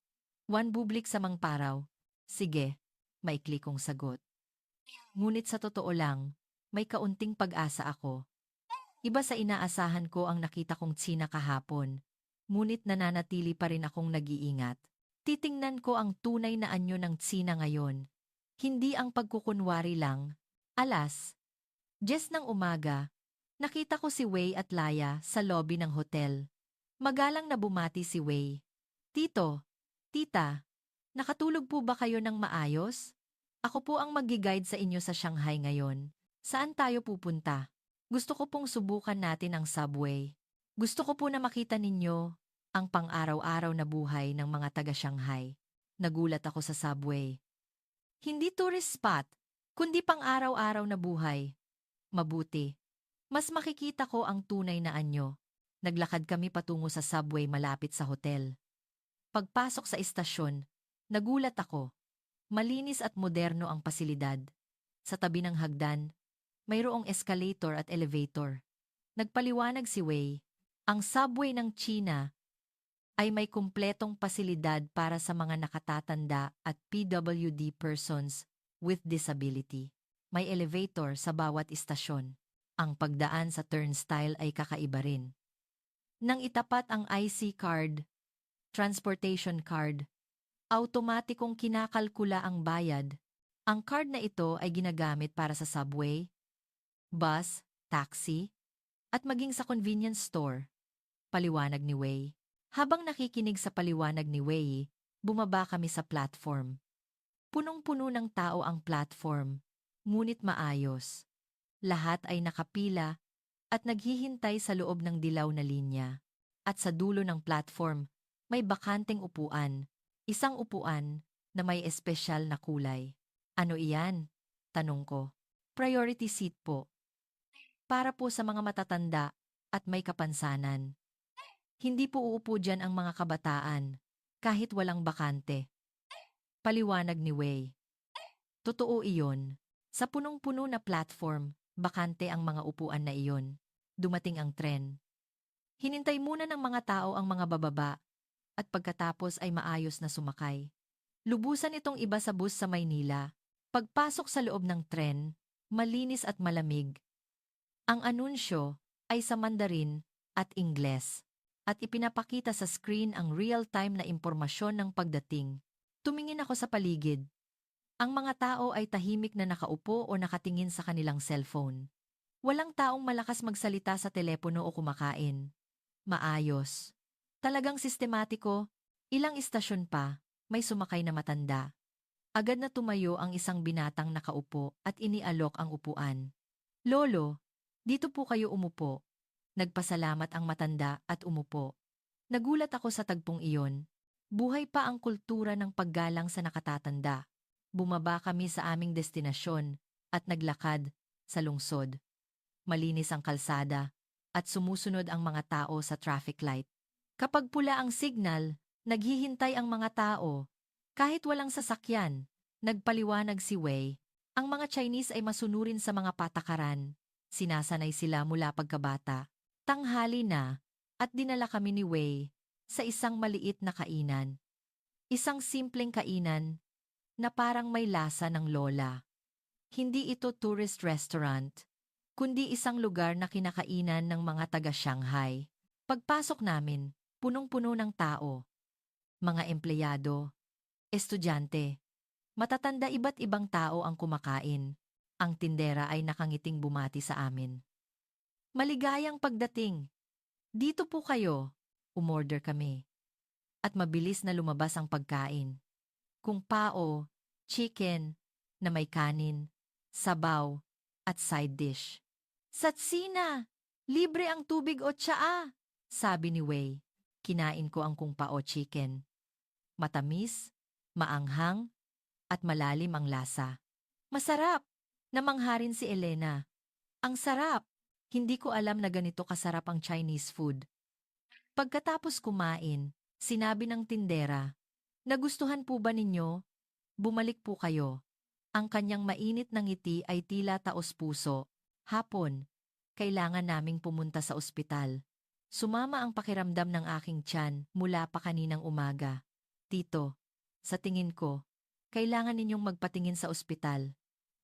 1 bublik sa Mang Paraw. Sige, maikli kong sagot. Ngunit sa totoo lang, may kaunting pag-asa ako. Iba sa inaasahan ko ang nakita kong Tsina kahapon. Ngunit nananatili pa rin akong nag-iingat. Titingnan ko ang tunay na anyo ng Tsina ngayon. Hindi ang pagkukunwari lang. Alas, 10 ng umaga, nakita ko si Wei at Laya sa lobby ng hotel. Magalang na bumati si Wei. Tito, tita, nakatulog po ba kayo ng maayos? Ako po ang mag-guide sa inyo sa Shanghai ngayon. Saan tayo pupunta? Gusto ko pong subukan natin ang subway. Gusto ko po na makita ninyo ang pang-araw-araw na buhay ng mga taga-Shanghai. Nagulat ako sa subway. Hindi tourist spot, kundi pang-araw-araw na buhay. Mabuti. Mas makikita ko ang tunay na anyo. Naglakad kami patungo sa subway malapit sa hotel. Pagpasok sa istasyon, nagulat ako. Malinis at moderno ang pasilidad. Sa tabi ng hagdan, mayroong escalator at elevator. Nagpaliwanag si Wei. Ang subway ng China ay may kumpletong pasilidad para sa mga nakatatanda at PWD persons with disability. May elevator sa bawat istasyon. Ang pagdaan sa turnstile ay kakaiba rin. Nang itapat ang IC card, transportation card, automatikong kinakalkula ang bayad. Ang card na ito ay ginagamit para sa subway, bus, taxi, at maging sa convenience store. Paliwanag ni Wei. Habang nakikinig sa paliwanag ni Wei, bumaba kami sa platform. Punong-puno ng tao ang platform, ngunit maayos. Lahat ay nakapila at naghihintay sa loob ng dilaw na linya. At sa dulo ng platform, may bakanteng upuan. Isang upuan na may espesyal na kulay. Ano iyan? Tanong ko. Priority seat po. Para po sa mga matatanda at may kapansanan. Hindi po uupo dyan ang mga kabataan, kahit walang bakante. Paliwanag ni Wei. Totoo iyon. Sa punong-puno na platform, bakante ang mga upuan na iyon. Dumating ang tren. Hinintay muna ng mga tao ang mga bababa, at pagkatapos ay maayos na sumakay. Lubusan itong iba sa bus sa Maynila. Pagpasok sa loob ng tren, malinis at malamig. Ang anunsyo ay sa Mandarin at Ingles. At ipinapakita sa screen ang real-time na impormasyon ng pagdating. Tumingin ako sa paligid. Ang mga tao ay tahimik na nakaupo o nakatingin sa kanilang cellphone. Walang taong malakas magsalita sa telepono o kumakain. Maayos. Talagang sistematiko, ilang istasyon pa, may sumakay na matanda. Agad na tumayo ang isang binatang nakaupo at inialok ang upuan. Lolo, dito po kayo umupo. Nagpasalamat ang matanda at umupo. Nagulat ako sa tagpong iyon. Buhay pa ang kultura ng paggalang sa nakatatanda. Bumaba kami sa aming destinasyon at naglakad sa lungsod. Malinis ang kalsada at sumusunod ang mga tao sa traffic light. Kapag pula ang signal, naghihintay ang mga tao. Kahit walang sasakyan, nagpaliwanag si Wei. Ang mga Chinese ay masunurin sa mga patakaran. Sinasanay sila mula pagkabata. Tanghali na at dinala kami ni Wei sa isang maliit na kainan. Isang simpleng kainan na parang may lasa ng lola. Hindi ito tourist restaurant, kundi isang lugar na kinakainan ng mga taga-Shanghai. Pagpasok namin, punong-puno ng tao. Mga empleyado, estudyante, matatanda iba't ibang tao ang kumakain. Ang tindera ay nakangiting bumati sa amin. Maligayang pagdating. Dito po kayo, umorder kami. At mabilis na lumabas ang pagkain. kung pao, chicken, na may kanin, sabaw, at side dish. Satsina! Libre ang tubig o tsaa, sabi ni Wei. Kinain ko ang kung pao chicken. Matamis, maanghang, at malalim ang lasa. Masarap! Namangha rin si Elena. Ang sarap! Hindi ko alam na ganito kasarap ang Chinese food. Pagkatapos kumain, sinabi ng tindera, nagustuhan po ba ninyo? Bumalik po kayo. Ang kanyang mainit na ngiti ay tila taos-puso. Hapon, kailangan naming pumunta sa ospital. Sumama ang pakiramdam ng aking tiyan mula pa kaninang umaga. Tito, sa tingin ko, kailangan ninyong magpatingin sa ospital.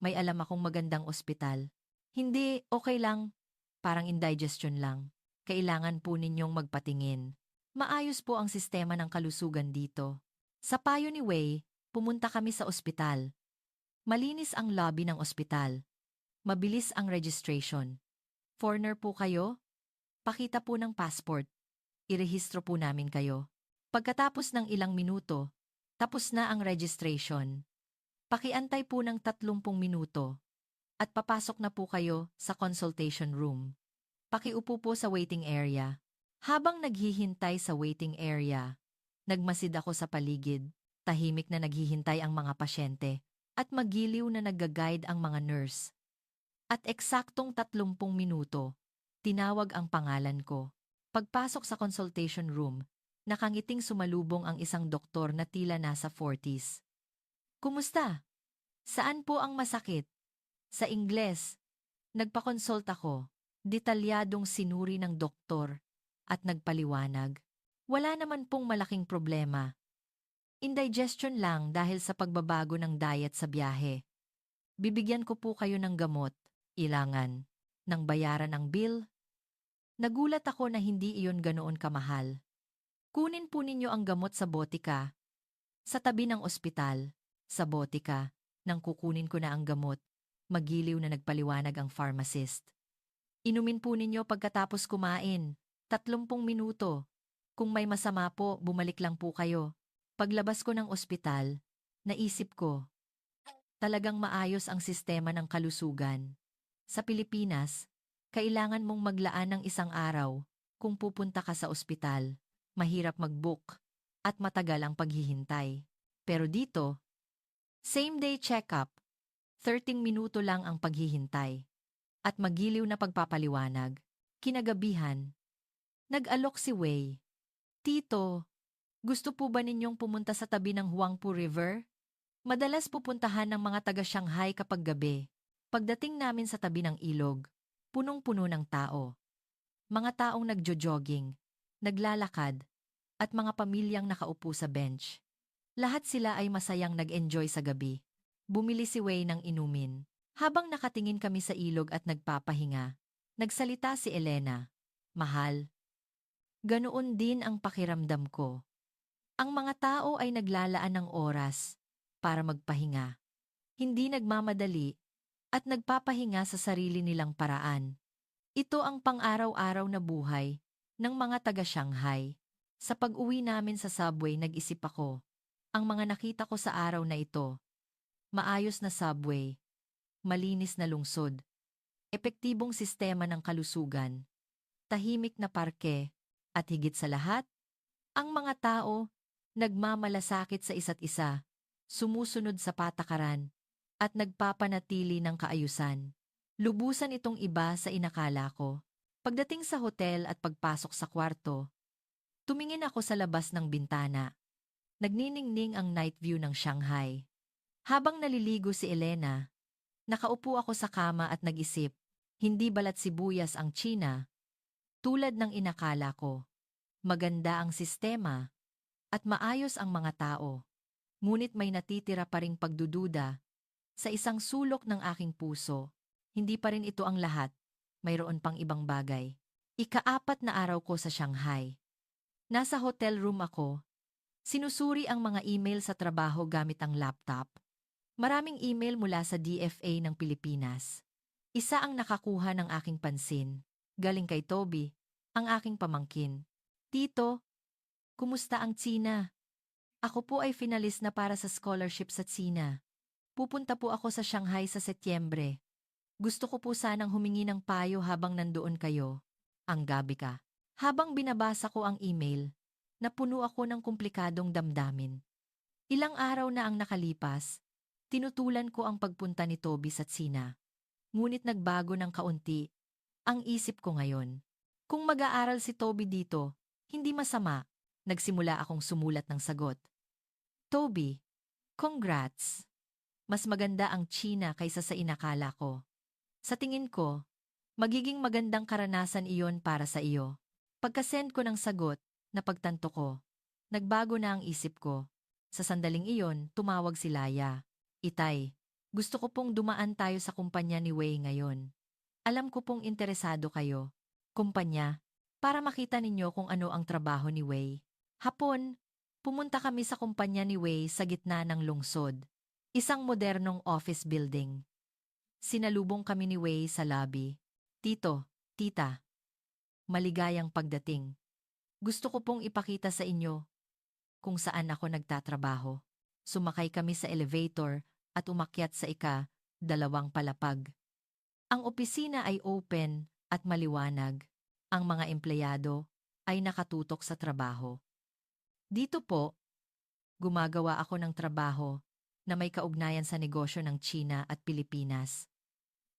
May alam akong magandang ospital. Hindi, okay lang. Parang indigestion lang. Kailangan po ninyong magpatingin. Maayos po ang sistema ng kalusugan dito. Sa payo ni Wei, pumunta kami sa ospital. Malinis ang lobby ng ospital. Mabilis ang registration. Foreigner po kayo? Pakita po ng passport. Irehistro po namin kayo. Pagkatapos ng ilang minuto, tapos na ang registration. Pakiantay po ng 30 minuto at papasok na po kayo sa consultation room. Pakiupo po sa waiting area. Habang naghihintay sa waiting area, nagmasid ako sa paligid. Tahimik na naghihintay ang mga pasyente at magiliw na nagga-guide ang mga nurse. At eksaktong 30 minuto, tinawag ang pangalan ko. Pagpasok sa consultation room, nakangiting sumalubong ang isang doktor na tila nasa 40s. Kumusta? Saan po ang masakit? Sa Ingles. Nagpa-consult ako. Detalyadong sinuri ng doktor at nagpaliwanag. Wala naman pong malaking problema. Indigestion lang dahil sa pagbabago ng diet sa biyahe. Bibigyan ko po kayo ng gamot, ilangan, ng bayaran ng bill. Nagulat ako na hindi iyon ganoon kamahal. Kunin po ninyo ang gamot sa botika. Sa tabi ng ospital, sa botika, nang kukunin ko na ang gamot, magiliw na nagpaliwanag ang pharmacist. Inumin po ninyo pagkatapos kumain, 30 minuto. Kung may masama po, bumalik lang po kayo. Paglabas ko ng ospital, naisip ko, talagang maayos ang sistema ng kalusugan. Sa Pilipinas, kailangan mong maglaan ng isang araw kung pupunta ka sa ospital. Mahirap mag-book at matagal ang paghihintay. Pero dito, same-day check-up, 30 minuto lang ang paghihintay. At magiliw na pagpapaliwanag. Kinagabihan, nag-alok si Wei. Tito, gusto po ba ninyong pumunta sa tabi ng Huangpu River? Madalas pupuntahan ng mga taga-Shanghai kapag gabi. Pagdating namin sa tabi ng ilog, punong-puno ng tao. Mga taong nagjo-jogging, naglalakad, at mga pamilyang nakaupo sa bench. Lahat sila ay masayang nag-enjoy sa gabi. Bumili si Wei ng inumin. Habang nakatingin kami sa ilog at nagpapahinga, nagsalita si Elena. Mahal. Ganoon din ang pakiramdam ko. Ang mga tao ay naglalaan ng oras para magpahinga. Hindi nagmamadali at nagpapahinga sa sarili nilang paraan. Ito ang pang-araw-araw na buhay ng mga taga-Shanghai. Sa pag-uwi namin sa subway, nag-isip ako. Ang mga nakita ko sa araw na ito. Maayos na subway. Malinis na lungsod. Epektibong sistema ng kalusugan. Tahimik na parke. At higit sa lahat, ang mga tao nagmamalasakit sa isa't isa, sumusunod sa patakaran, at nagpapanatili ng kaayusan. Lubusan itong iba sa inakala ko. Pagdating sa hotel at pagpasok sa kwarto, tumingin ako sa labas ng bintana. Nagniningning ang night view ng Shanghai. Habang naliligo si Elena, nakaupo ako sa kama at nag-isip, hindi balat sibuyas ang China, tulad ng inakala ko. Maganda ang sistema at maayos ang mga tao. Ngunit may natitira pa ring pagdududa. Sa isang sulok ng aking puso, hindi pa rin ito ang lahat. Mayroon pang ibang bagay. Ika-4 na araw ko sa Shanghai. Nasa hotel room ako. Sinusuri ang mga email sa trabaho gamit ang laptop. Maraming email mula sa DFA ng Pilipinas. Isa ang nakakuha ng aking pansin. Galing kay Toby, ang aking pamangkin. Tito, kumusta ang China? Ako po ay finalist na para sa scholarship sa Tsina. Pupunta po ako sa Shanghai sa Setyembre. Gusto ko po sanang humingi ng payo habang nandoon kayo. Ang gabi ka. Habang binabasa ko ang email, napuno ako ng komplikadong damdamin. Ilang araw na ang nakalipas, tinutulan ko ang pagpunta ni Toby sa Tsina. Ngunit nagbago ng kaunti ang isip ko ngayon. Kung mag-aaral si Toby dito, hindi masama. Nagsimula akong sumulat ng sagot. Toby, congrats! Mas maganda ang China kaysa sa inakala ko. Sa tingin ko, magiging magandang karanasan iyon para sa iyo. Pagka-send ko ng sagot, napagtanto ko. Nagbago na ang isip ko. Sa sandaling iyon, tumawag si Laya. Itay, gusto ko pong dumaan tayo sa kumpanya ni Wei ngayon. Alam ko pong interesado kayo. Kumpanya, para makita ninyo kung ano ang trabaho ni Wei. Hapon, pumunta kami sa kumpanya ni Wei sa gitna ng lungsod. Isang modernong office building. Sinalubong kami ni Wei sa lobby. Tito, tita, maligayang pagdating. Gusto ko pong ipakita sa inyo kung saan ako nagtatrabaho. Sumakay kami sa elevator at umakyat sa ika-2 palapag. Ang opisina ay open at maliwanag. Ang mga empleyado ay nakatutok sa trabaho. Dito po, gumagawa ako ng trabaho na may kaugnayan sa negosyo ng China at Pilipinas.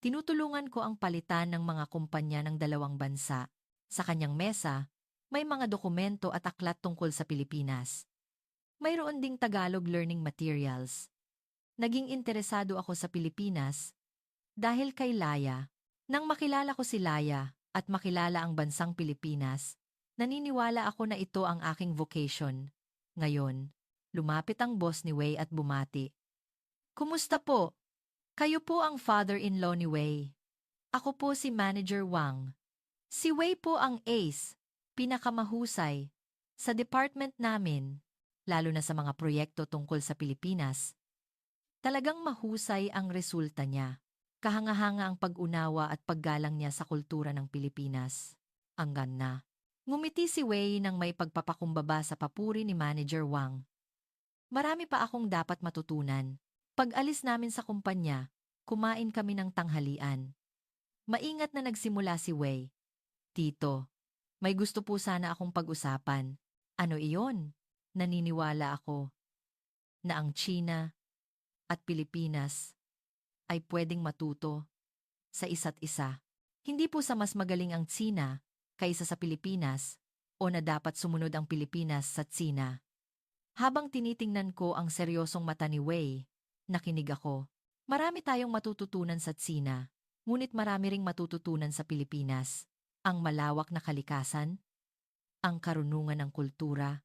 Tinutulungan ko ang palitan ng mga kumpanya ng dalawang bansa. Sa kanyang mesa, may mga dokumento at aklat tungkol sa Pilipinas. Mayroon ding Tagalog learning materials. Naging interesado ako sa Pilipinas dahil kay Laya. Nang makilala ko si Laya at makilala ang bansang Pilipinas, naniniwala ako na ito ang aking vocation. Ngayon, lumapit ang boss ni Wei at bumati. Kumusta po? Kayo po ang father-in-law ni Wei. Ako po si Manager Wang. Si Wei po ang ace, pinakamahusay, sa department namin, lalo na sa mga proyekto tungkol sa Pilipinas. Talagang mahusay ang resulta niya. Kahanga-hanga ang pag-unawa at paggalang niya sa kultura ng Pilipinas. Ang ganda. Ngumiti si Wei nang may pagpapakumbaba sa papuri ni Manager Wang. Marami pa akong dapat matutunan. Pag-alis namin sa kumpanya, kumain kami ng tanghalian. Maingat na nagsimula si Wei. Tito, may gusto po sana akong pag-usapan. Ano iyon? Naniniwala ako na ang China at Pilipinas ay pwedeng matuto sa isa't isa. Hindi po sa mas magaling ang China kaysa sa Pilipinas o na dapat sumunod ang Pilipinas sa China. Habang tinitingnan ko ang seryosong mata ni Wei, nakinig ako. Marami tayong matututunan sa China, ngunit marami ring matututunan sa Pilipinas. Ang malawak na kalikasan, ang karunungan ng kultura,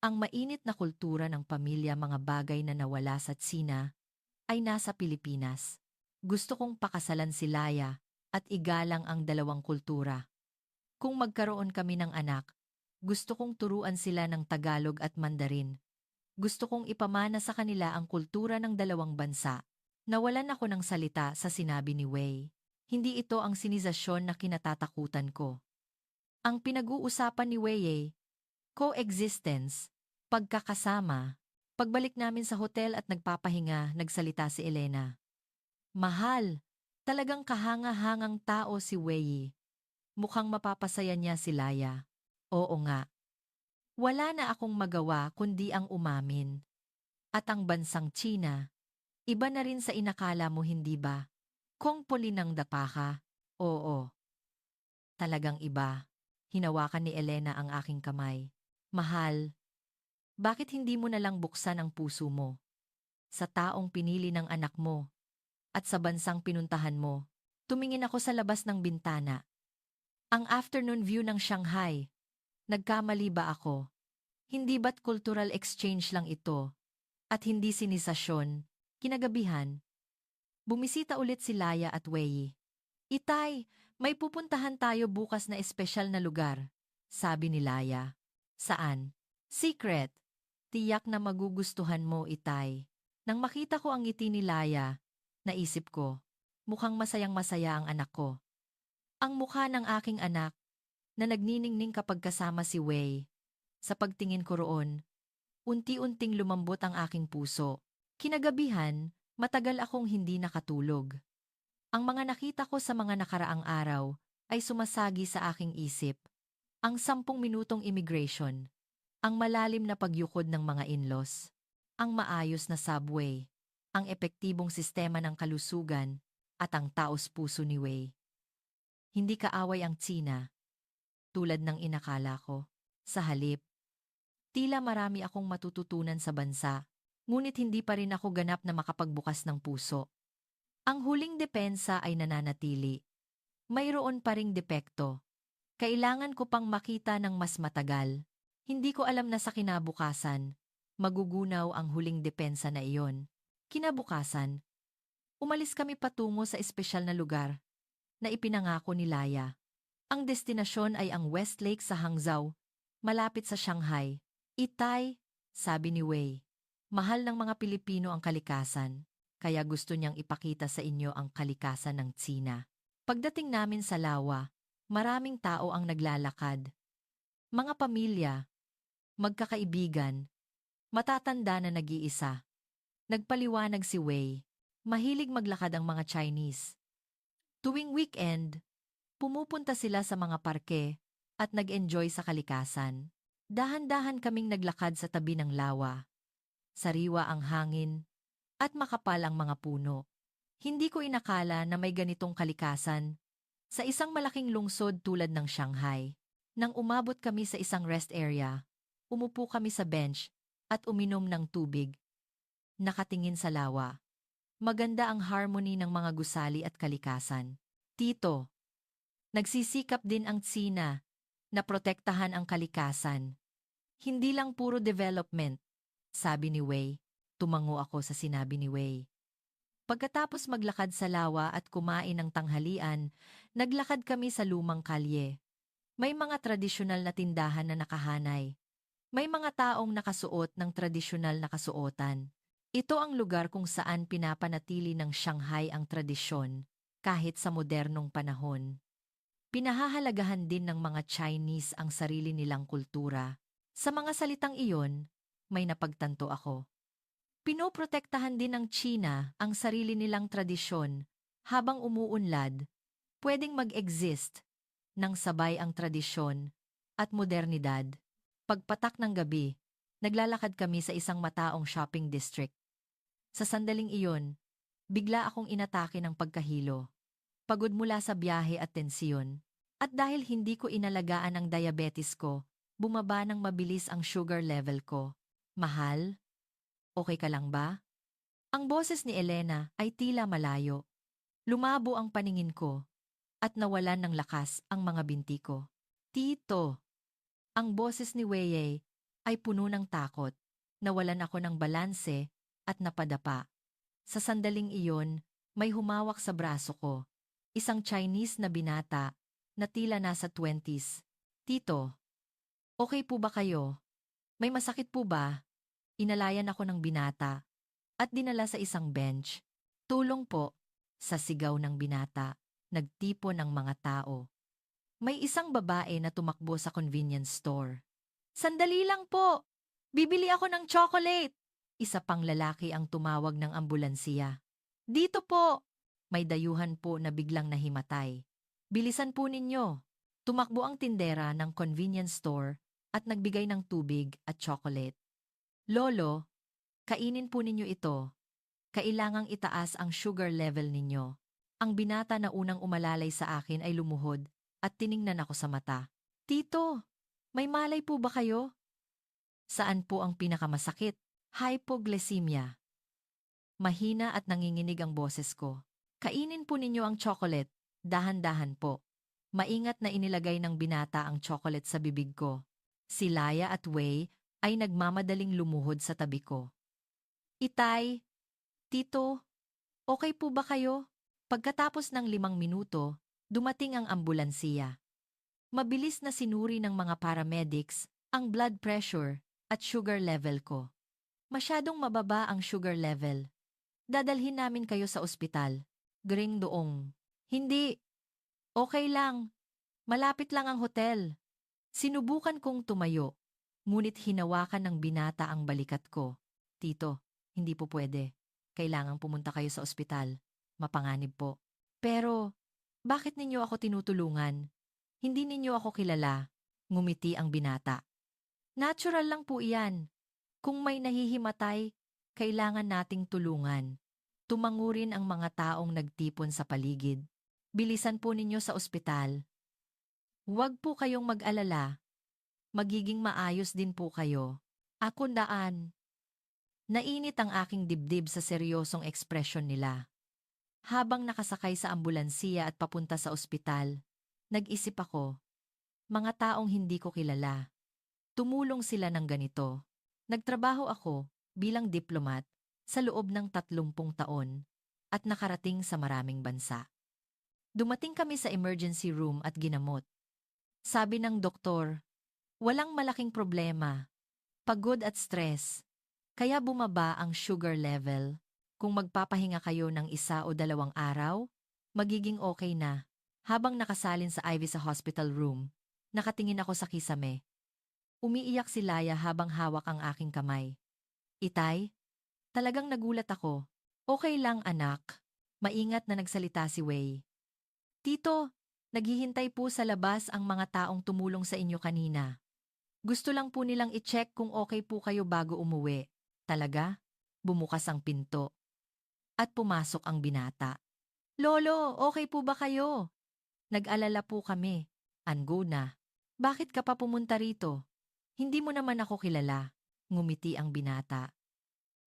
ang mainit na kultura ng pamilya, mga bagay na nawala sa China ay nasa Pilipinas. Gusto kong pakasalan si Laya at igalang ang dalawang kultura. Kung magkaroon kami ng anak, gusto kong turuan sila ng Tagalog at Mandarin. Gusto kong ipamana sa kanila ang kultura ng dalawang bansa. Nawalan ako ng salita sa sinabi ni Wei. Hindi ito ang sinisasyon na kinatatakutan ko. Ang pinag-uusapan ni Wei ay coexistence, pagkakasama. Pagbalik namin sa hotel at nagpapahinga, nagsalita si Elena. Mahal, talagang kahanga-hangang tao si Wei. Mukhang mapapasaya niya si Laya. Oo nga. Wala na akong magawa kundi ang umamin. At ang bansang China, iba na rin sa inakala mo, hindi ba? Kung pulinang dapa ka, oo. Talagang iba. Hinawakan ni Elena ang aking kamay. Mahal, bakit hindi mo na lang buksan ang puso mo? Sa taong pinili ng anak mo at sa bansang pinuntahan mo. Tumingin ako sa labas ng bintana. Ang afternoon view ng Shanghai. Nagkamali ba ako? Hindi ba't cultural exchange lang ito? At hindi sinisasyon, kinagabihan? Bumisita ulit si Laya at Wei. Itay, may pupuntahan tayo bukas na espesyal na lugar, sabi ni Laya. Saan? Secret. Tiyak na magugustuhan mo, Itay. Nang makita ko ang ngiti ni Laya, naisip ko, mukhang masayang-masaya ang anak ko. Ang mukha ng aking anak, na nagniningning kapag kasama si Wei. Sa pagtingin ko roon, Unti-unting lumambot ang aking puso. Kinagabihan, matagal akong hindi nakatulog. Ang mga nakita ko sa mga nakaraang araw ay sumasagi sa aking isip. Ang 10 minutong immigration, ang malalim na pagyukod ng mga in-laws, ang maayos na subway, ang epektibong sistema ng kalusugan, at ang taos-puso ni Wei. Hindi kaaway ang Tsina, tulad ng inakala ko. Sa halip, tila marami akong matututunan sa bansa, ngunit hindi pa rin ako ganap na makapagbukas ng puso. Ang huling depensa ay nananatili. Mayroon pa ring depekto. Kailangan ko pang makita ng mas matagal. Hindi ko alam na sa kinabukasan, magugunaw ang huling depensa na iyon. Kinabukasan, umalis kami patungo sa espesyal na lugar na ipinangako ni Laya. Ang destinasyon ay ang Westlake sa Hangzhou, malapit sa Shanghai. Itay, sabi ni Wei, mahal ng mga Pilipino ang kalikasan, kaya gusto niyang ipakita sa inyo ang kalikasan ng Tsina. Pagdating namin sa Lawa, maraming tao ang naglalakad. Mga pamilya, magkakaibigan, matatanda na nag-iisa. Nagpaliwanag si Wei, mahilig maglakad ang mga Chinese. Tuwing weekend, pumupunta sila sa mga parke at nag-enjoy sa kalikasan. Dahan-dahan kaming naglakad sa tabi ng lawa. Sariwa ang hangin at makapal ang mga puno. Hindi ko inakala na may ganitong kalikasan sa isang malaking lungsod tulad ng Shanghai. Nang umabot kami sa isang rest area, umupo kami sa bench at uminom ng tubig. Nakatingin sa lawa. Maganda ang harmony ng mga gusali at kalikasan. Tito, nagsisikap din ang Tsina na protektahan ang kalikasan. Hindi lang puro development, sabi ni Wei. Tumango ako sa sinabi ni Wei. Pagkatapos maglakad sa lawa at kumain ng tanghalian, naglakad kami sa lumang kalye. May mga tradisyonal na tindahan na nakahanay. May mga taong nakasuot ng tradisyonal na kasuotan. Ito ang lugar kung saan pinapanatili ng Shanghai ang tradisyon, kahit sa modernong panahon. Pinahahalagahan din ng mga Chinese ang sarili nilang kultura. Sa mga salitang iyon, may napagtanto ako. Pinoprotektahan din ng China ang sarili nilang tradisyon habang umuunlad, pwedeng mag-exist ng sabay ang tradisyon at modernidad. Pagpatak ng gabi, naglalakad kami sa isang mataong shopping district. Sa sandaling iyon, bigla akong inatake ng pagkahilo. Pagod mula sa biyahe at tensiyon. At dahil hindi ko inalagaan ang diabetes ko, bumaba ng mabilis ang sugar level ko. Mahal? Okay ka lang ba? Ang boses ni Elena ay tila malayo. Lumabo ang paningin ko at nawalan ng lakas ang mga binti ko. Tito! Ang boses ni Wei ay puno ng takot. Nawalan ako ng balanse at napadapa. Sa sandaling iyon, may humawak sa braso ko. Isang Chinese na binata na tila nasa 20s. Tito, okay po ba kayo? May masakit po ba? Inalayan ako ng binata at dinala sa isang bench. Tulong po, sa sigaw ng binata, nagtipon ang mga tao. May isang babae na tumakbo sa convenience store. Sandali lang po! Bibili ako ng chocolate! Isa pang lalaki ang tumawag ng ambulansiya. Dito po! May dayuhan po na biglang nahimatay. Bilisan po ninyo. Tumakbo ang tindera ng convenience store at nagbigay ng tubig at chocolate. Lolo, kainin po ninyo ito. Kailangang itaas ang sugar level ninyo. Ang binata na unang umalalay sa akin ay lumuhod at tiningnan ako sa mata. Tito, may malay po ba kayo? Saan po ang pinakamasakit? Hypoglycemia. Mahina at nanginginig ang boses ko. Kainin po ninyo ang chocolate. Dahan-dahan po. Maingat na inilagay ng binata ang chocolate sa bibig ko. Si Laya at Wei ay nagmamadaling lumuhod sa tabi ko. Itay, Tito, okay po ba kayo? Pagkatapos ng 5 minuto, dumating ang ambulansiya. Mabilis na sinuri ng mga paramedics ang blood pressure at sugar level ko. Masyadong mababa ang sugar level. Dadalhin namin kayo sa ospital. Gring doong. Hindi. Okay lang. Malapit lang ang hotel. Sinubukan kong tumayo. Ngunit hinawakan ng binata ang balikat ko. Tito, hindi po pwede. Kailangang pumunta kayo sa ospital. Mapanganib po. Pero, bakit ninyo ako tinutulungan? Hindi ninyo ako kilala. Ngumiti ang binata. Natural lang po iyan. Kung may nahihimatay, kailangan nating tulungan. Tumangurin ang mga taong nagtipon sa paligid. Bilisan po ninyo sa ospital. Huwag po kayong mag-alala. Magiging maayos din po kayo. Ako daan. Nainit ang aking dibdib sa seryosong ekspresyon nila. Habang nakasakay sa ambulansiya at papunta sa ospital, nag-isip ako, mga taong hindi ko kilala. Tumulong sila ng ganito. Nagtrabaho ako bilang diplomat sa loob ng 30 taon at nakarating sa maraming bansa. Dumating kami sa emergency room at ginamot. Sabi ng doktor, walang malaking problema, pagod at stress, kaya bumaba ang sugar level. Kung magpapahinga kayo ng 1 o 2 araw, magiging okay na. Habang nakasalin sa IV sa hospital room, nakatingin ako sa kisame. Umiiyak si Laya habang hawak ang aking kamay. Itay, talagang nagulat ako. Okay lang anak. Maingat na nagsalita si Wei. Tito, naghihintay po sa labas ang mga taong tumulong sa inyo kanina. Gusto lang po nilang i-check kung okay po kayo bago umuwi. Talaga? Bumukas ang pinto. At pumasok ang binata. Lolo, okay po ba kayo? Nag-alala po kami. Ango na. Bakit ka pa pumunta rito? Hindi mo naman ako kilala. Ngumiti ang binata.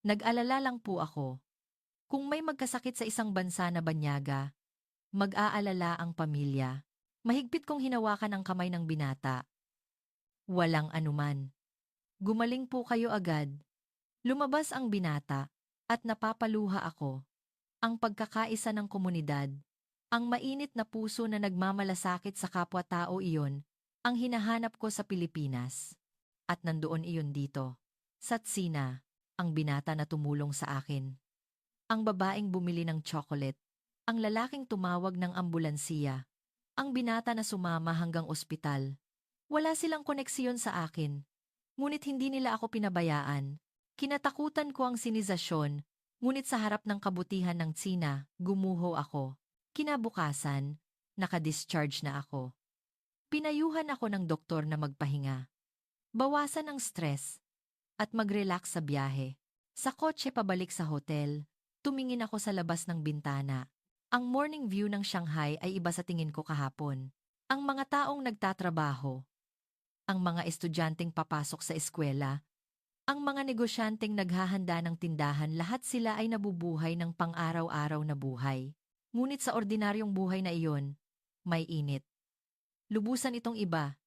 Nag-alala lang po ako. Kung may magkasakit sa isang bansa na banyaga, mag-aalala ang pamilya. Mahigpit kong hinawakan ang kamay ng binata. Walang anuman. Gumaling po kayo agad. Lumabas ang binata at napapaluha ako. Ang pagkakaisa ng komunidad, ang mainit na puso na nagmamalasakit sa kapwa-tao iyon, ang hinahanap ko sa Pilipinas. At nandoon iyon dito. Sa tsina, ang binata na tumulong sa akin. Ang babaeng bumili ng chocolate. Ang lalaking tumawag ng ambulansiya. Ang binata na sumama hanggang ospital. Wala silang koneksiyon sa akin. Ngunit hindi nila ako pinabayaan. Kinatakutan ko ang sinisasyon, ngunit sa harap ng kabutihan ng Tsina, gumuho ako. Kinabukasan, nakadischarge na ako. Pinayuhan ako ng doktor na magpahinga. Bawasan ang stress at mag-relax sa biyahe. Sa kotse pabalik sa hotel, tumingin ako sa labas ng bintana. Ang morning view ng Shanghai ay iba sa tingin ko kahapon. Ang mga taong nagtatrabaho, ang mga estudyanteng papasok sa eskwela, ang mga negosyanteng naghahanda ng tindahan, lahat sila ay nabubuhay ng pang-araw-araw na buhay. Ngunit sa ordinaryong buhay na iyon, may init. Lubusan itong iba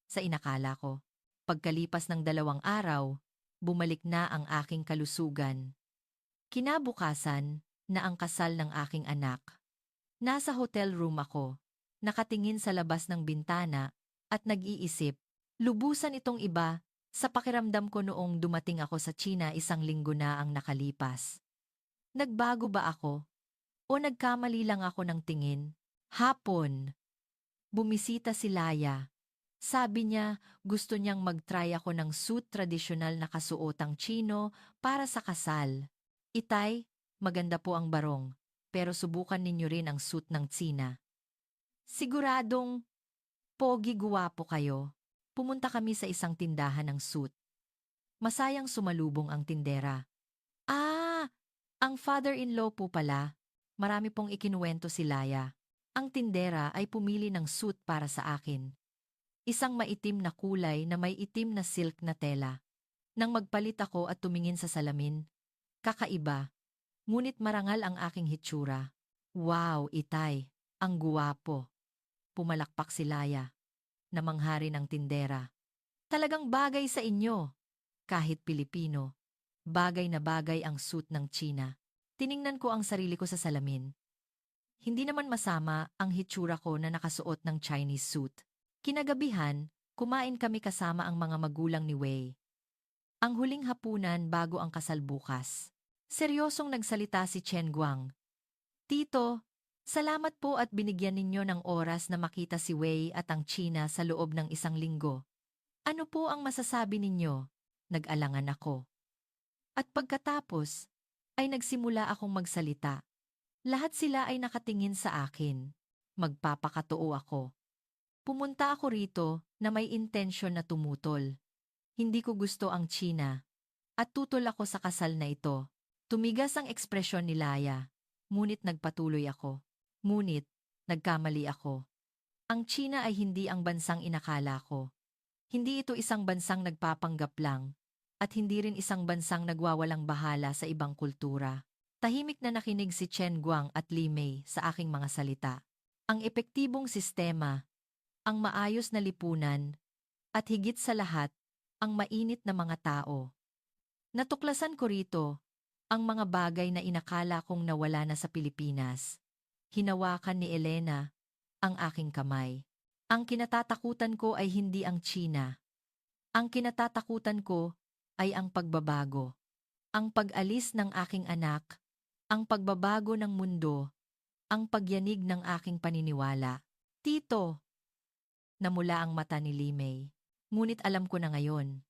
sa inakala ko. Pagkalipas ng 2 araw, bumalik na ang aking kalusugan. Kinabukasan, na ang kasal ng aking anak. Nasa hotel room ako, nakatingin sa labas ng bintana, at nag-iisip, lubusan itong iba sa pakiramdam ko noong dumating ako sa China 1 linggo na ang nakalipas. Nagbago ba ako? O nagkamali lang ako ng tingin? Hapon, bumisita si Laya. Sabi niya gusto niyang mag-try ako ng suit tradisyonal na kasuotang Chino para sa kasal. Itay, maganda po ang barong, pero subukan ninyo rin ang suit ng Tsina. Siguradong pogi guwapo kayo. Pumunta kami sa isang tindahan ng suit. Masayang sumalubong ang tindera. Ah, ang father-in-law po pala. Marami pong ikinuwento si Laya. Ang tindera ay pumili ng suit para sa akin. Isang maitim na kulay na may itim na silk na tela. Nang magpalit ako at tumingin sa salamin, kakaiba. Ngunit marangal ang aking hitsura. Wow, itay, ang guwapo. Pumalakpak si Laya. Namanghari ng tindera. Talagang bagay sa inyo. Kahit Pilipino, bagay na bagay ang suit ng China. Tiningnan ko ang sarili ko sa salamin. Hindi naman masama ang hitsura ko na nakasuot ng Chinese suit. Kinagabihan, kumain kami kasama ang mga magulang ni Wei. Ang huling hapunan bago ang kasal bukas. Seryosong nagsalita si Chen Guang. Tito, salamat po at binigyan ninyo ng oras na makita si Wei at ang China sa loob ng 1 linggo. Ano po ang masasabi ninyo? Nag-alangan ako. At pagkatapos, ay nagsimula akong magsalita. Lahat sila ay nakatingin sa akin. Magpapakatoo ako. Pumunta ako rito na may intensyon na tumutol. Hindi ko gusto ang China. At tutol ako sa kasal na ito. Tumigas ang ekspresyon ni Laya. Ngunit nagpatuloy ako. Ngunit, nagkamali ako. Ang China ay hindi ang bansang inakala ko. Hindi ito isang bansang nagpapanggap lang. At hindi rin isang bansang nagwawalang bahala sa ibang kultura. Tahimik na nakinig si Chen Guang at Li Mei sa aking mga salita. Ang epektibong sistema, ang maayos na lipunan, at higit sa lahat, ang mainit na mga tao. Natuklasan ko rito ang mga bagay na inakala kong nawala na sa Pilipinas. Hinawakan ni Elena ang aking kamay. Ang kinatatakutan ko ay hindi ang China. Ang kinatatakutan ko ay ang pagbabago. Ang pag-alis ng aking anak, ang pagbabago ng mundo, ang pagyanig ng aking paniniwala. Tito, namula ang mata ni Limei. Ngunit alam ko na ngayon.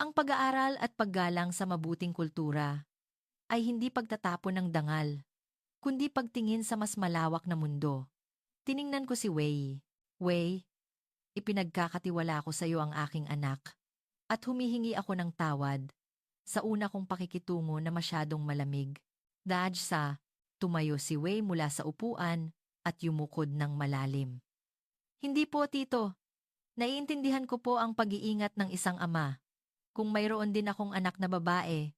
Ang pag-aaral at paggalang sa mabuting kultura ay hindi pagtatapon ng dangal, kundi pagtingin sa mas malawak na mundo. Tiningnan ko si Wei. Wei, ipinagkakatiwala ko sa iyo ang aking anak. At humihingi ako ng tawad sa una kong pakikitungo na masyadong malamig. Dahil sa tumayo si Wei mula sa upuan at yumukod ng malalim. Hindi po, Tito. Naiintindihan ko po ang pag-iingat ng isang ama. Kung mayroon din akong anak na babae,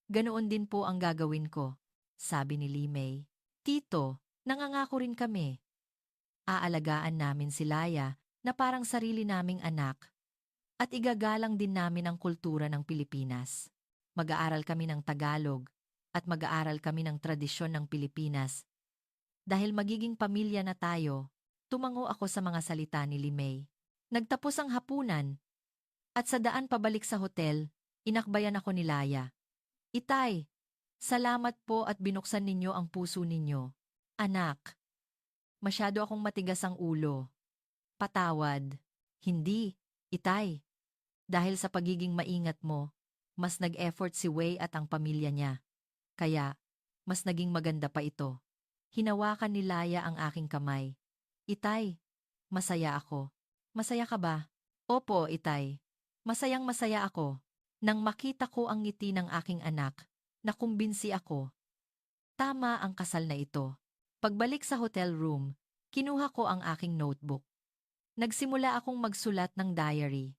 ganoon din po ang gagawin ko, sabi ni Limei. Tito, nangangako rin kami. Aalagaan namin si Laya na parang sarili naming anak. At igagalang din namin ang kultura ng Pilipinas. Mag-aaral kami ng Tagalog at mag-aaral kami ng tradisyon ng Pilipinas. Dahil magiging pamilya na tayo, tumango ako sa mga salita ni Limei. Nagtapos ang hapunan at sa daan pabalik sa hotel, inakbayan ako ni Laya. Itay, salamat po at binuksan ninyo ang puso ninyo. Anak, masyado akong matigas ang ulo. Patawad. Hindi, Itay. Dahil sa pagiging maingat mo, mas nag-effort si Wei at ang pamilya niya. Kaya, mas naging maganda pa ito. Hinawakan ni Laya ang aking kamay. Itay, masaya ako. Masaya ka ba? Opo, Itay. Masayang masaya ako. Nang makita ko ang ngiti ng aking anak, nakumbinsi ako. Tama ang kasal na ito. Pagbalik sa hotel room, kinuha ko ang aking notebook. Nagsimula akong magsulat ng diary.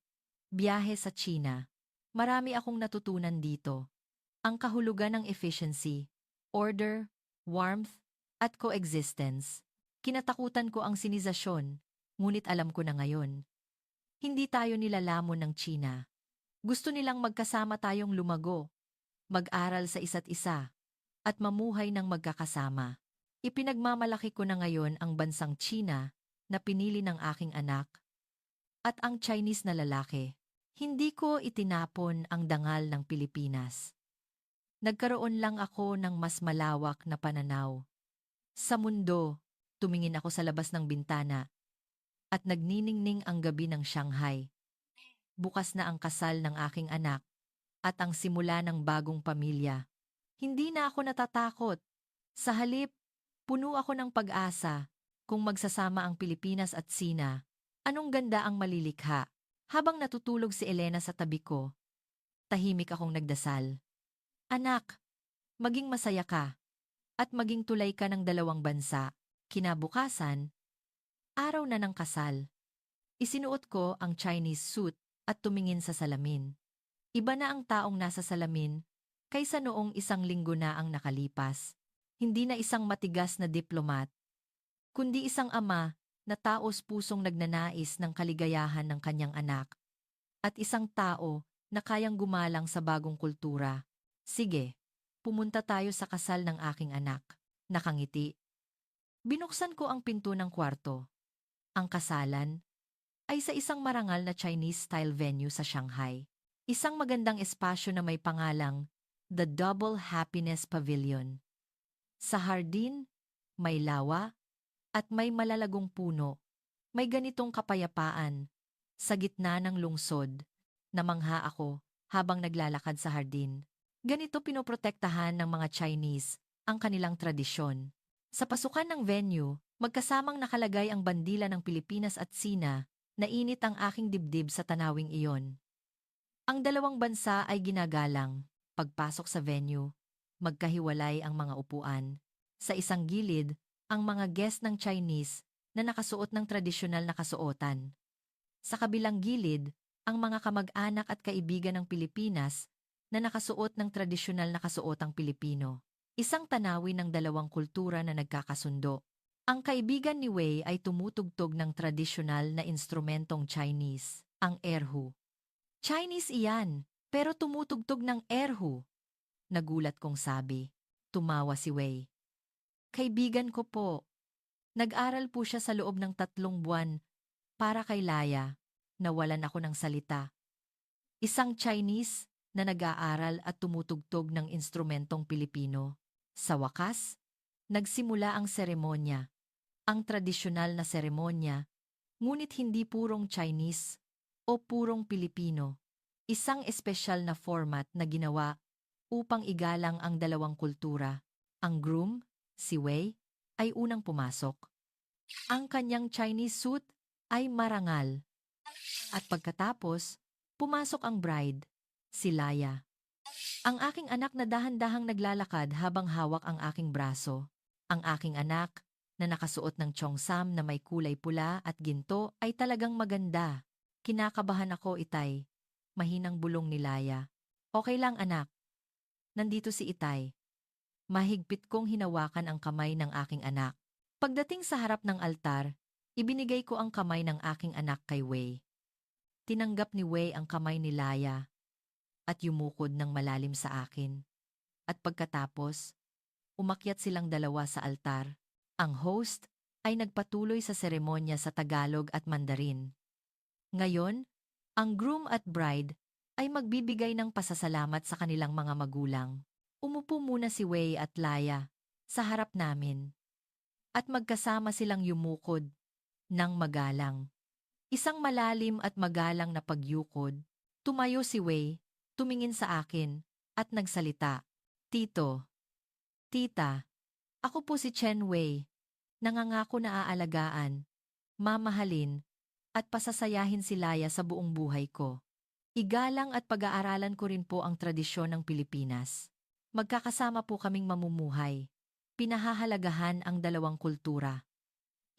Biyahe sa China. Marami akong natutunan dito. Ang kahulugan ng efficiency, order, warmth, at coexistence. Kinatakutan ko ang sinisasyon, ngunit alam ko na ngayon. Hindi tayo nilalamon ng China. Gusto nilang magkasama tayong lumago, mag-aral sa isa't isa, at mamuhay ng magkakasama. Ipinagmamalaki ko na ngayon ang bansang China na pinili ng aking anak at ang Chinese na lalaki. Hindi ko itinapon ang dangal ng Pilipinas. Nagkaroon lang ako ng mas malawak na pananaw. Sa mundo, tumingin ako sa labas ng bintana at nagniningning ang gabi ng Shanghai. Bukas na ang kasal ng aking anak at ang simula ng bagong pamilya. Hindi na ako natatakot. Sa halip, puno ako ng pag-asa. Kung magsasama ang Pilipinas at Sina, anong ganda ang malilikha. Habang natutulog si Elena sa tabi ko, tahimik akong nagdasal. Anak, maging masaya ka at maging tulay ka ng dalawang bansa. Kinabukasan, araw na ng kasal. Isinuot ko ang Chinese suit at tumingin sa salamin. Iba na ang taong nasa salamin kaysa noong 1 linggo na ang nakalipas. Hindi na isang matigas na diplomat, kundi isang ama na taos pusong nagnanais ng kaligayahan ng kanyang anak. At isang tao na kayang gumalang sa bagong kultura. Sige, pumunta tayo sa kasal ng aking anak. Nakangiti. Binuksan ko ang pinto ng kwarto. Ang kasalan ay sa isang marangal na Chinese-style venue sa Shanghai. Isang magandang espasyo na may pangalang The Double Happiness Pavilion. Sa hardin, may lawa, at may malalagong puno. May ganitong kapayapaan Sa gitna ng lungsod, namangha ako habang naglalakad sa hardin. Ganito pinoprotektahan ng mga Chinese ang kanilang tradisyon. Sa pasukan ng venue, magkasamang nakalagay ang bandila ng Pilipinas at Sina. Nainit ang aking dibdib sa tanawing iyon. Ang dalawang bansa ay ginagalang. Pagpasok sa venue, magkahiwalay ang mga upuan. Sa isang gilid, ang mga guest ng Chinese na nakasuot ng tradisyonal na kasuotan. Sa kabilang gilid, ang mga kamag-anak at kaibigan ng Pilipinas na nakasuot ng tradisyonal na kasuotang Pilipino. Isang tanawin ng dalawang kultura na nagkakasundo. Ang kaibigan ni Wei ay tumutugtog ng tradisyonal na instrumentong Chinese, ang erhu. Chinese iyan, pero tumutugtog ng erhu. Nagulat kong sabi. Tumawa si Wei. Kaibigan ko po. Nag-aral po siya sa loob ng 3 buwan para kay Laya. Nawalan ako ng salita. Isang Chinese na nag-aaral at tumutugtog ng instrumentong Pilipino. Sa wakas, nagsimula ang seremonya. Ang tradisyonal na seremonya, ngunit hindi purong Chinese o purong Pilipino. Isang espesyal na format na ginawa upang igalang ang dalawang kultura. Ang groom, si Wei, ay unang pumasok. Ang kanyang Chinese suit ay marangal. At pagkatapos, pumasok ang bride, si Laya. Ang aking anak na dahan-dahang naglalakad habang hawak ang aking braso. Ang aking anak, na nakasuot ng chongsam na may kulay pula at ginto, ay talagang maganda. Kinakabahan ako, Itay. Mahinang bulong ni Laya. Okay lang, anak. Nandito si Itay. Mahigpit kong hinawakan ang kamay ng aking anak. Pagdating sa harap ng altar, ibinigay ko ang kamay ng aking anak kay Wei. Tinanggap ni Wei ang kamay ni Laya at yumukod ng malalim sa akin. At pagkatapos, umakyat silang dalawa sa altar. Ang host ay nagpatuloy sa seremonya sa Tagalog at Mandarin. Ngayon, ang groom at bride ay magbibigay ng pasasalamat sa kanilang mga magulang. Umupo muna si Wei at Laya sa harap namin. At magkasama silang yumukod ng magalang. Isang malalim at magalang na pagyukod. Tumayo si Wei, tumingin sa akin, at nagsalita. Tito, Tita, ako po si Chen Wei. Nangangako na aalagaan, mamahalin, at pasasayahin si Laya sa buong buhay ko. Igalang at pag-aaralan ko rin po ang tradisyon ng Pilipinas. Magkakasama po kaming mamumuhay. Pinahahalagahan ang dalawang kultura.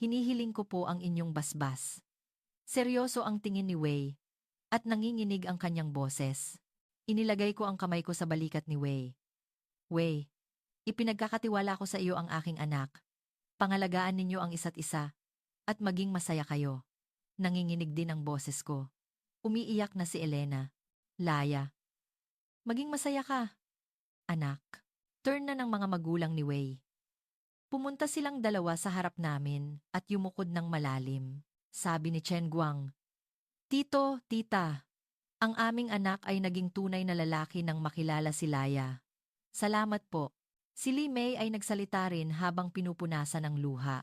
Hinihiling ko po ang inyong basbas. Seryoso ang tingin ni Wei, at nanginginig ang kanyang boses. Inilagay ko ang kamay ko sa balikat ni Wei. Wei, ipinagkakatiwala ko sa iyo ang aking anak. Pangalagaan ninyo ang isa't isa, at maging masaya kayo. Nanginginig din ang boses ko. Umiiyak na si Elena. Laya. Maging masaya ka, anak. Turn na ng mga magulang ni Wei. Pumunta silang dalawa sa harap namin at yumukod ng malalim. Sabi ni Chen Guang, Tito, Tita, ang aming anak ay naging tunay na lalaki nang makilala si Laya. Salamat po. Si Li Mei ay nagsalita rin habang pinupunasan ng luha.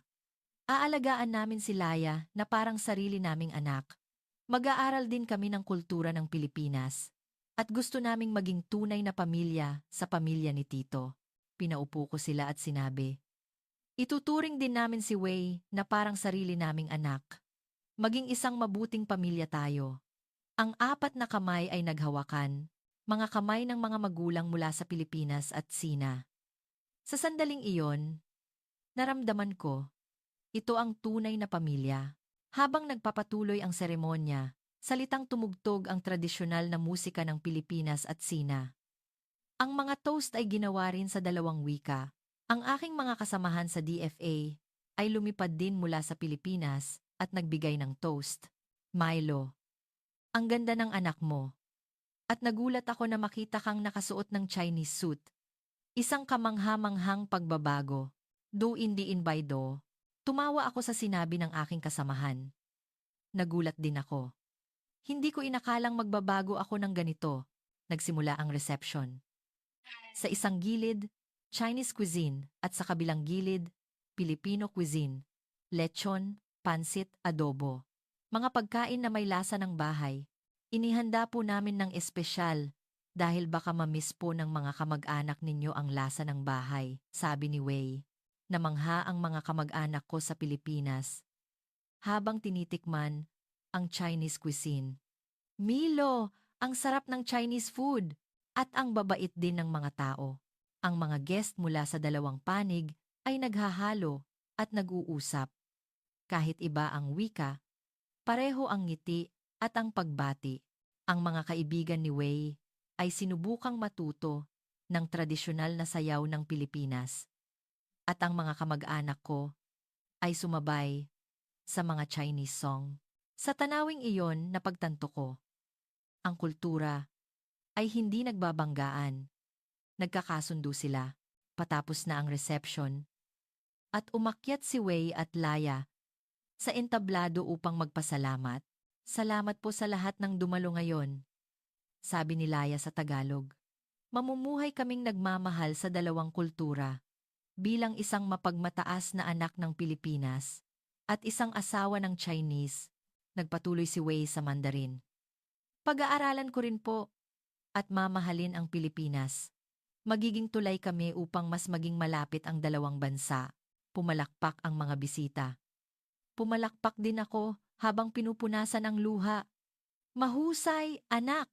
Aalagaan namin si Laya na parang sarili naming anak. Mag-aaral din kami ng kultura ng Pilipinas. At gusto naming maging tunay na pamilya sa pamilya ni Tito. Pinaupo ko sila at sinabi, ituturing din namin si Wei na parang sarili naming anak. Maging isang mabuting pamilya tayo. Ang 4 na kamay ay naghawakan, mga kamay ng mga magulang mula sa Pilipinas at Sina. Sa sandaling iyon, naramdaman ko, ito ang tunay na pamilya. Habang nagpapatuloy ang seremonya, salitang tumugtog ang tradisyonal na musika ng Pilipinas at Sina. Ang mga toast ay ginawa rin sa dalawang wika. Ang aking mga kasamahan sa DFA ay lumipad din mula sa Pilipinas at nagbigay ng toast. Milo, ang ganda ng anak mo. At nagulat ako na makita kang nakasuot ng Chinese suit. Isang kamangha-manghang pagbabago. Do hindi in by do. Tumawa ako sa sinabi ng aking kasamahan. Nagulat din ako. Hindi ko inakalang magbabago ako ng ganito. Nagsimula ang reception. Sa isang gilid, Chinese cuisine at sa kabilang gilid, Filipino cuisine. Lechon, pansit, adobo. Mga pagkain na may lasa ng bahay. Inihanda po namin ng espesyal dahil baka mamiss po ng mga kamag-anak ninyo ang lasa ng bahay, sabi ni Wei. Namangha ang mga kamag-anak ko sa Pilipinas habang tinitikman ang Chinese cuisine. Milo, ang sarap ng Chinese food at ang babait din ng mga tao. Ang mga guest mula sa dalawang panig ay naghahalo at nag-uusap. Kahit iba ang wika, pareho ang ngiti at ang pagbati. Ang mga kaibigan ni Wei ay sinubukang matuto ng tradisyonal na sayaw ng Pilipinas. At ang mga kamag-anak ko ay sumabay sa mga Chinese song. Sa tanawing iyon napagtanto ko, ang kultura ay hindi nagbabanggaan. Nagkakasundo sila. Patapos na ang reception at umakyat si Wei at Laya sa entablado upang magpasalamat. Salamat po sa lahat ng dumalo ngayon, sabi ni Laya sa Tagalog. Mamumuhay kaming nagmamahal sa dalawang kultura bilang isang mapagmataas na anak ng Pilipinas at isang asawa ng Chinese, nagpatuloy si Wei sa Mandarin. Pag-aaralan ko rin po at mamahalin ang Pilipinas. Magiging tulay kami upang mas maging malapit ang dalawang bansa. Pumalakpak ang mga bisita. Pumalakpak din ako habang pinupunasan ang luha. Mahusay, anak!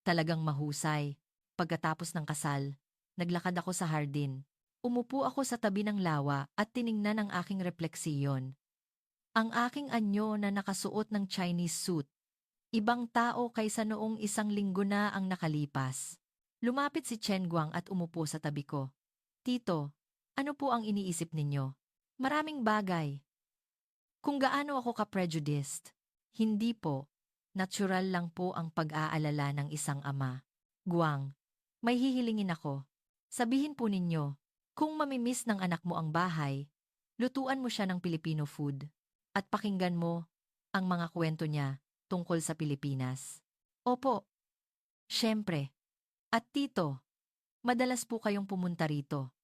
Talagang mahusay. Pagkatapos ng kasal, naglakad ako sa hardin. Umupo ako sa tabi ng lawa at tiningnan ang aking refleksiyon. Ang aking anyo na nakasuot ng Chinese suit. Ibang tao kaysa noong 1 linggo na ang nakalipas. Lumapit si Chen Guang at umupo sa tabi ko. Tito, ano po ang iniisip ninyo? Maraming bagay. Kung gaano ako ka-prejudiced, hindi po. Natural lang po ang pag-aalala ng isang ama. Guang, may hihilingin ako. Sabihin po ninyo, kung mamimiss ng anak mo ang bahay, lutuan mo siya ng Filipino food at pakinggan mo ang mga kwento niya tungkol sa Pilipinas. Opo, syempre. At tito, madalas po kayong pumunta rito.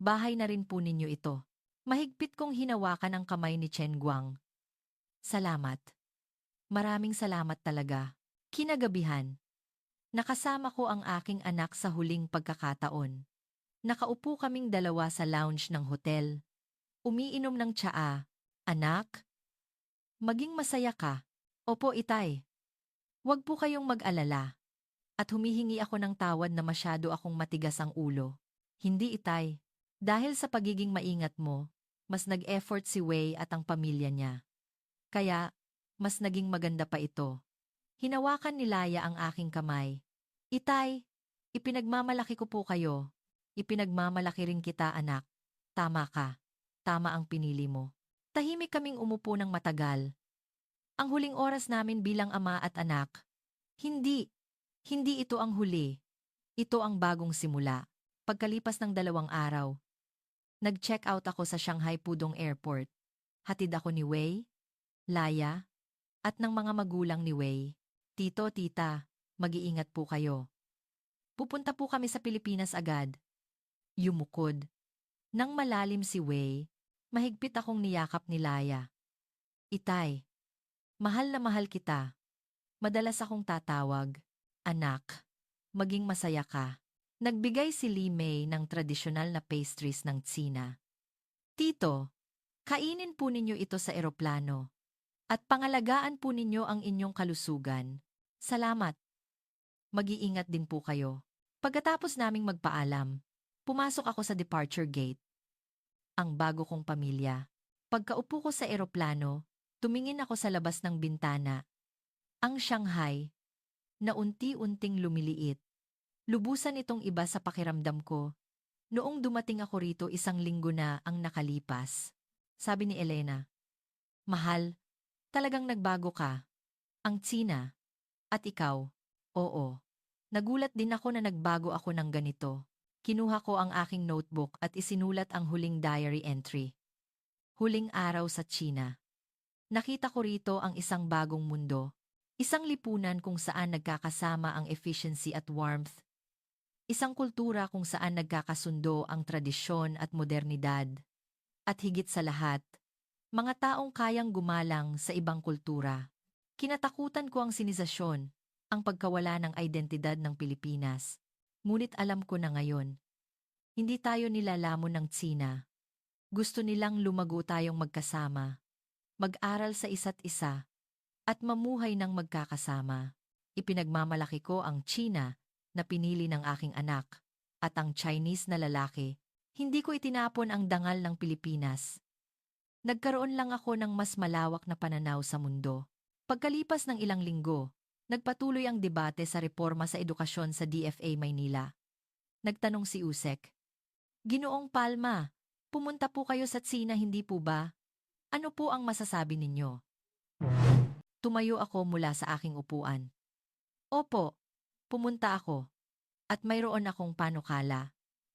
Bahay na rin po ninyo ito. Mahigpit kong hinawakan ang kamay ni Chen Guang. Salamat. Maraming salamat talaga. Kinagabihan, nakasama ko ang aking anak sa huling pagkakataon. Nakaupo kaming dalawa sa lounge ng hotel. Umiinom ng tsaa. Anak, maging masaya ka. Opo, itay. Huwag po kayong mag-alala. At humihingi ako ng tawad na masyado akong matigas ang ulo. Hindi, itay. Dahil sa pagiging maingat mo, mas nag-effort si Wei at ang pamilya niya. Kaya, mas naging maganda pa ito. Hinawakan ni Laya ang aking kamay. Itay, ipinagmamalaki ko po kayo. Ipinagmamalaki rin kita, anak. Tama ka. Tama ang pinili mo. Tahimik kaming umupo ng matagal. Ang huling oras namin bilang ama at anak. Hindi ito ang huli. Ito ang bagong simula. Pagkalipas ng 2 araw, nag-check out ako sa Shanghai Pudong Airport. Hatid ako ni Wei, Laya, at ng mga magulang ni Wei. Tito, tita, mag-iingat po kayo. Pupunta po kami sa Pilipinas agad. Yumukod. Nang malalim si Wei, mahigpit akong niyakap ni Laya. Itay, mahal na mahal kita. Madalas akong tatawag. Anak, maging masaya ka. Nagbigay si Li Mei ng tradisyonal na pastries ng Tsina. Tito, kainin po ninyo ito sa eroplano. At pangalagaan po ninyo ang inyong kalusugan. Salamat. Mag-iingat din po kayo. Pagkatapos naming magpaalam, pumasok ako sa departure gate. Ang bago kong pamilya. Pagkaupo ko sa eroplano, tumingin ako sa labas ng bintana. Ang Shanghai, na unti-unting lumiliit. Lubusan itong iba sa pakiramdam ko. Noong dumating ako rito 1 linggo na ang nakalipas. Sabi ni Elena, Mahal, talagang nagbago ka. Ang Tsina. At ikaw, oo. Nagulat din ako na nagbago ako ng ganito. Kinuha ko ang aking notebook at isinulat ang huling diary entry. Huling araw sa Tsina. Nakita ko rito ang isang bagong mundo. Isang lipunan kung saan nagkakasama ang efficiency at warmth. Isang kultura kung saan nagkakasundo ang tradisyon at modernidad. At higit sa lahat, mga taong kayang gumalang sa ibang kultura. Kinatakutan ko ang sinisasyon, ang pagkawala ng identidad ng Pilipinas. Ngunit alam ko na ngayon, hindi tayo nilalamon ng Tsina. Gusto nilang lumago tayong magkasama, mag-aral sa isa't isa, at mamuhay ng magkakasama. Ipinagmamalaki ko ang Tsina na pinili ng aking anak at ang Chinese na lalaki. Hindi ko itinapon ang dangal ng Pilipinas. Nagkaroon lang ako ng mas malawak na pananaw sa mundo. Pagkalipas ng ilang linggo, nagpatuloy ang debate sa reforma sa edukasyon sa DFA Maynila. Nagtanong si Usek, "Ginoong Palma, pumunta po kayo sa Tsina, hindi po ba? Ano po ang masasabi ninyo?" Tumayo ako mula sa aking upuan. Opo, pumunta ako. At mayroon akong panukala.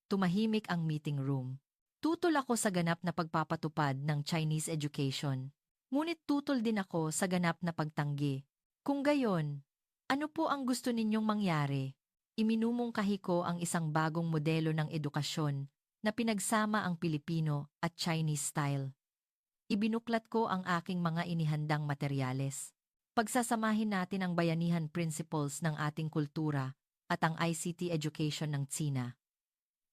Tumahimik ang meeting room. Tutol ako sa ganap na pagpapatupad ng Chinese education. Ngunit tutol din ako sa ganap na pagtanggi. Kung gayon, ano po ang gusto ninyong mangyari? Iminumungkahi ko ang isang bagong modelo ng edukasyon na pinagsama ang Pilipino at Chinese style. Ibinuklat ko ang aking mga inihandang materyales. Pagsasamahin natin ang bayanihan principles ng ating kultura at ang ICT education ng Tsina.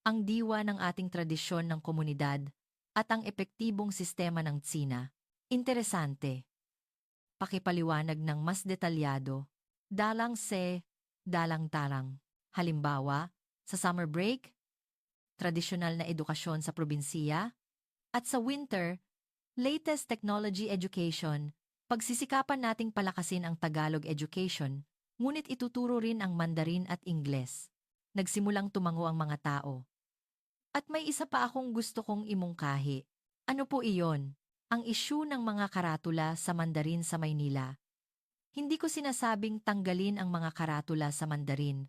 Ang diwa ng ating tradisyon ng komunidad at ang epektibong sistema ng Tsina. Interesante. Pakipaliwanag ng mas detalyado. Dalang dalang tarang. Halimbawa, sa summer break, tradisyonal na edukasyon sa probinsiya, at sa winter, latest technology education. Pagsisikapan nating palakasin ang Tagalog education, ngunit ituturo rin ang Mandarin at Ingles. Nagsimulang tumango ang mga tao. At may isa pa akong gusto kong imungkahi. Ano po iyon? Ang issue ng mga karatula sa Mandarin sa Maynila. Hindi ko sinasabing tanggalin ang mga karatula sa Mandarin.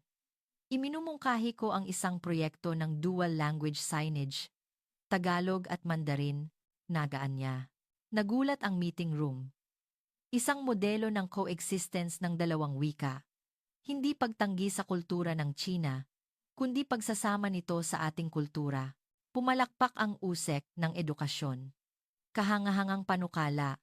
Iminumungkahi ko ang isang proyekto ng dual language signage, Tagalog at Mandarin, nagaan niya. Nagulat ang meeting room. Isang modelo ng coexistence ng dalawang wika. Hindi pagtanggi sa kultura ng Tsina, kundi pagsasama nito sa ating kultura. Pumalakpak ang usek ng edukasyon. Kahangahangang panukala.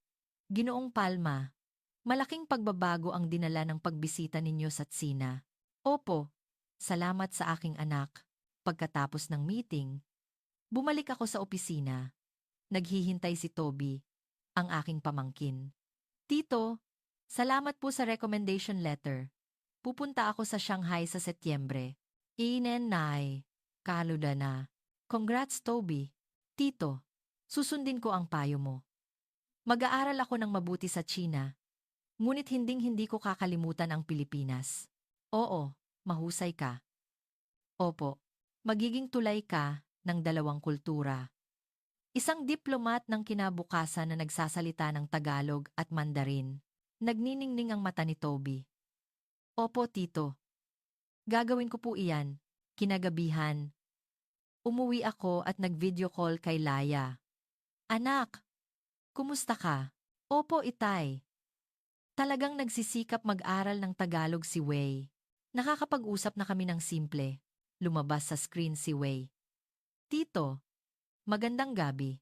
Ginoong Palma, malaking pagbabago ang dinala ng pagbisita ninyo sa Tsina. Opo, salamat sa aking anak. Pagkatapos ng meeting, bumalik ako sa opisina. Naghihintay si Toby, ang aking pamangkin. Tito, salamat po sa recommendation letter. Pupunta ako sa Shanghai sa Setyembre. Inenay, kaluda na. Congrats, Toby. Tito, susundin ko ang payo mo. Mag-aaral ako ng mabuti sa China. Ngunit hinding-hindi ko kakalimutan ang Pilipinas. Oo, mahusay ka. Opo, magiging tulay ka ng dalawang kultura. Isang diplomat ng kinabukasan na nagsasalita ng Tagalog at Mandarin. Nagniningning ang mata ni Toby. Opo, Tito. Gagawin ko po iyan. Kinagabihan. Umuwi ako at nag-video call kay Laya. Anak, kumusta ka? Opo, Itay. Talagang nagsisikap mag-aral ng Tagalog si Wei. Nakakapag-usap na kami ng simple. Lumabas sa screen si Wei. Tito, magandang gabi.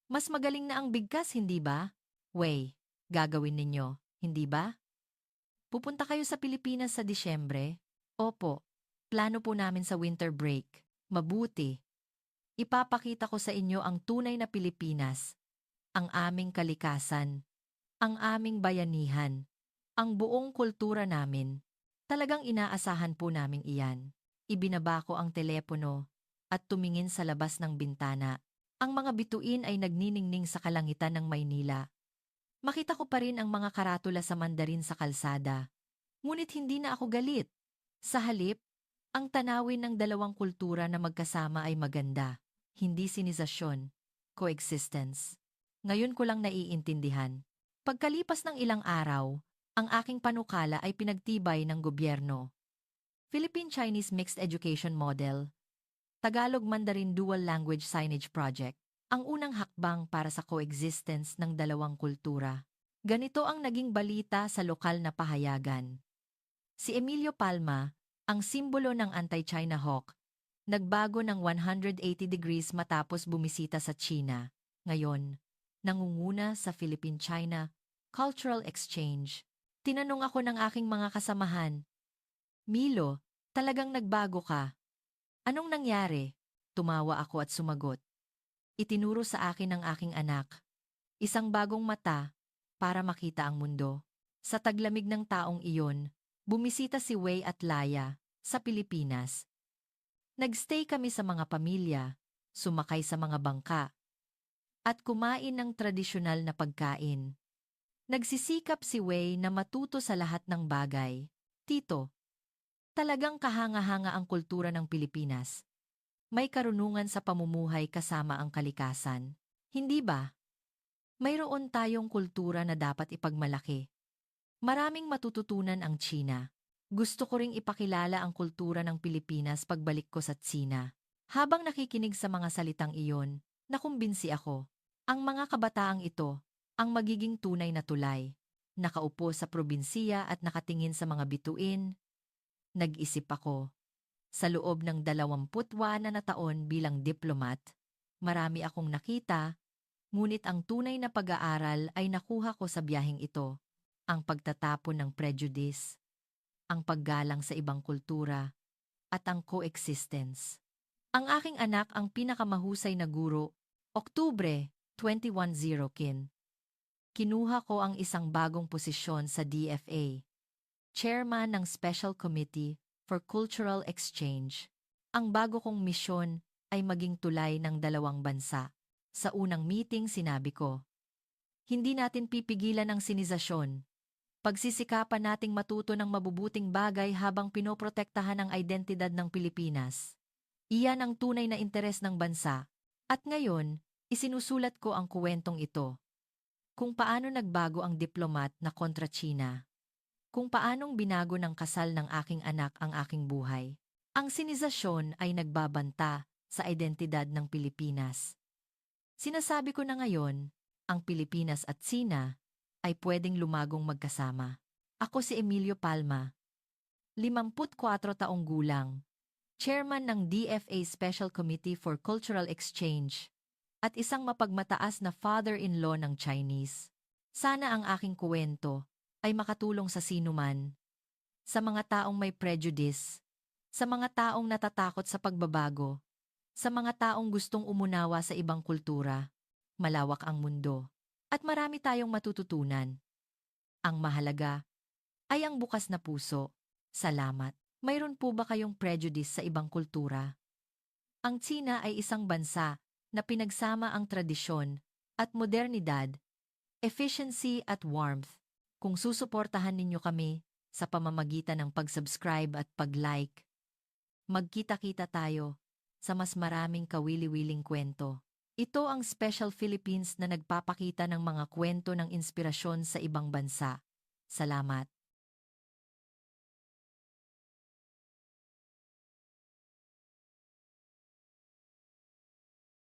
Mas magaling na ang bigkas, hindi ba? Wei, gagawin ninyo, hindi ba? Pupunta kayo sa Pilipinas sa Disyembre? Opo, plano po namin sa winter break. Mabuti. Ipapakita ko sa inyo ang tunay na Pilipinas, ang aming kalikasan, ang aming bayanihan, ang buong kultura namin. Talagang inaasahan po namin iyan. Ibinaba ko ang telepono at tumingin sa labas ng bintana. Ang mga bituin ay nagniningning sa kalangitan ng Maynila. Makita ko pa rin ang mga karatula sa Mandarin sa kalsada. Ngunit hindi na ako galit. Sa halip, ang tanawin ng dalawang kultura na magkasama ay maganda, hindi sinisasyon, coexistence. Ngayon ko lang naiintindihan. Pagkalipas ng ilang araw, ang aking panukala ay pinagtibay ng gobyerno. Philippine-Chinese Mixed Education Model, Tagalog-Mandarin Dual Language Signage Project, ang unang hakbang para sa coexistence ng dalawang kultura. Ganito ang naging balita sa lokal na pahayagan. Si Emilio Palma, ang simbolo ng anti-China hawk, nagbago ng 180 degrees matapos bumisita sa China. Ngayon, nangunguna sa Philippine-China Cultural Exchange. Tinanong ako ng aking mga kasamahan. Milo, talagang nagbago ka. Anong nangyari? Tumawa ako at sumagot. Itinuro sa akin ng aking anak. Isang bagong mata para makita ang mundo. Sa taglamig ng taong iyon, bumisita si Wei at Laya sa Pilipinas. Nagstay kami sa mga pamilya, sumakay sa mga bangka, at kumain ng tradisyonal na pagkain. Nagsisikap si Wei na matuto sa lahat ng bagay. Tito, talagang kahanga-hanga ang kultura ng Pilipinas. May karunungan sa pamumuhay kasama ang kalikasan. Hindi ba? Mayroon tayong kultura na dapat ipagmalaki. Maraming matututunan ang China. Gusto ko ring ipakilala ang kultura ng Pilipinas pagbalik ko sa Tsina. Habang nakikinig sa mga salitang iyon, nakumbinsi ako. Ang mga kabataang ito, ang magiging tunay na tulay. Nakaupo sa probinsiya at nakatingin sa mga bituin. Nag-isip ako. Sa loob ng 21 na taon bilang diplomat, marami akong nakita, ngunit ang tunay na pag-aaral ay nakuha ko sa biyaheng ito. Ang pagtatapon ng prejudice, ang paggalang sa ibang kultura, at ang coexistence. Ang aking anak ang pinakamahusay na guro, Oktubre 21 kin. Kinuha ko ang isang bagong posisyon sa DFA, Chairman ng Special Committee for Cultural Exchange. Ang bago kong misyon ay maging tulay ng dalawang bansa. Sa unang meeting sinabi ko, hindi natin pipigilan ang sinisasyon. Pagsisikapan nating matuto ng mabubuting bagay habang pinoprotektahan ang identidad ng Pilipinas. Iyan ang tunay na interes ng bansa. At ngayon, isinusulat ko ang kuwentong ito. Kung paano nagbago ang diplomat na kontra China. Kung paanong binago ng kasal ng aking anak ang aking buhay. Ang sinisasyon ay nagbabanta sa identidad ng Pilipinas. Sinasabi ko na ngayon, ang Pilipinas at Tsina ay pwedeng lumagong magkasama. Ako si Emilio Palma, 54 taong gulang, Chairman ng DFA Special Committee for Cultural Exchange, at isang mapagmataas na father-in-law ng Chinese. Sana ang aking kuwento ay makatulong sa sinuman, sa mga taong may prejudice, sa mga taong natatakot sa pagbabago, sa mga taong gustong umunawa sa ibang kultura. Malawak ang mundo, at marami tayong matututunan. Ang mahalaga ay ang bukas na puso. Salamat. Mayroon po ba kayong prejudice sa ibang kultura? Ang Tsina ay isang bansa na pinagsama ang tradisyon at modernidad, efficiency at warmth. Kung susuportahan ninyo kami sa pamamagitan ng pag-subscribe at pag-like, magkita-kita tayo sa mas maraming kawili-wiling kwento. Ito ang Special Philippines na nagpapakita ng mga kwento ng inspirasyon sa ibang bansa. Salamat.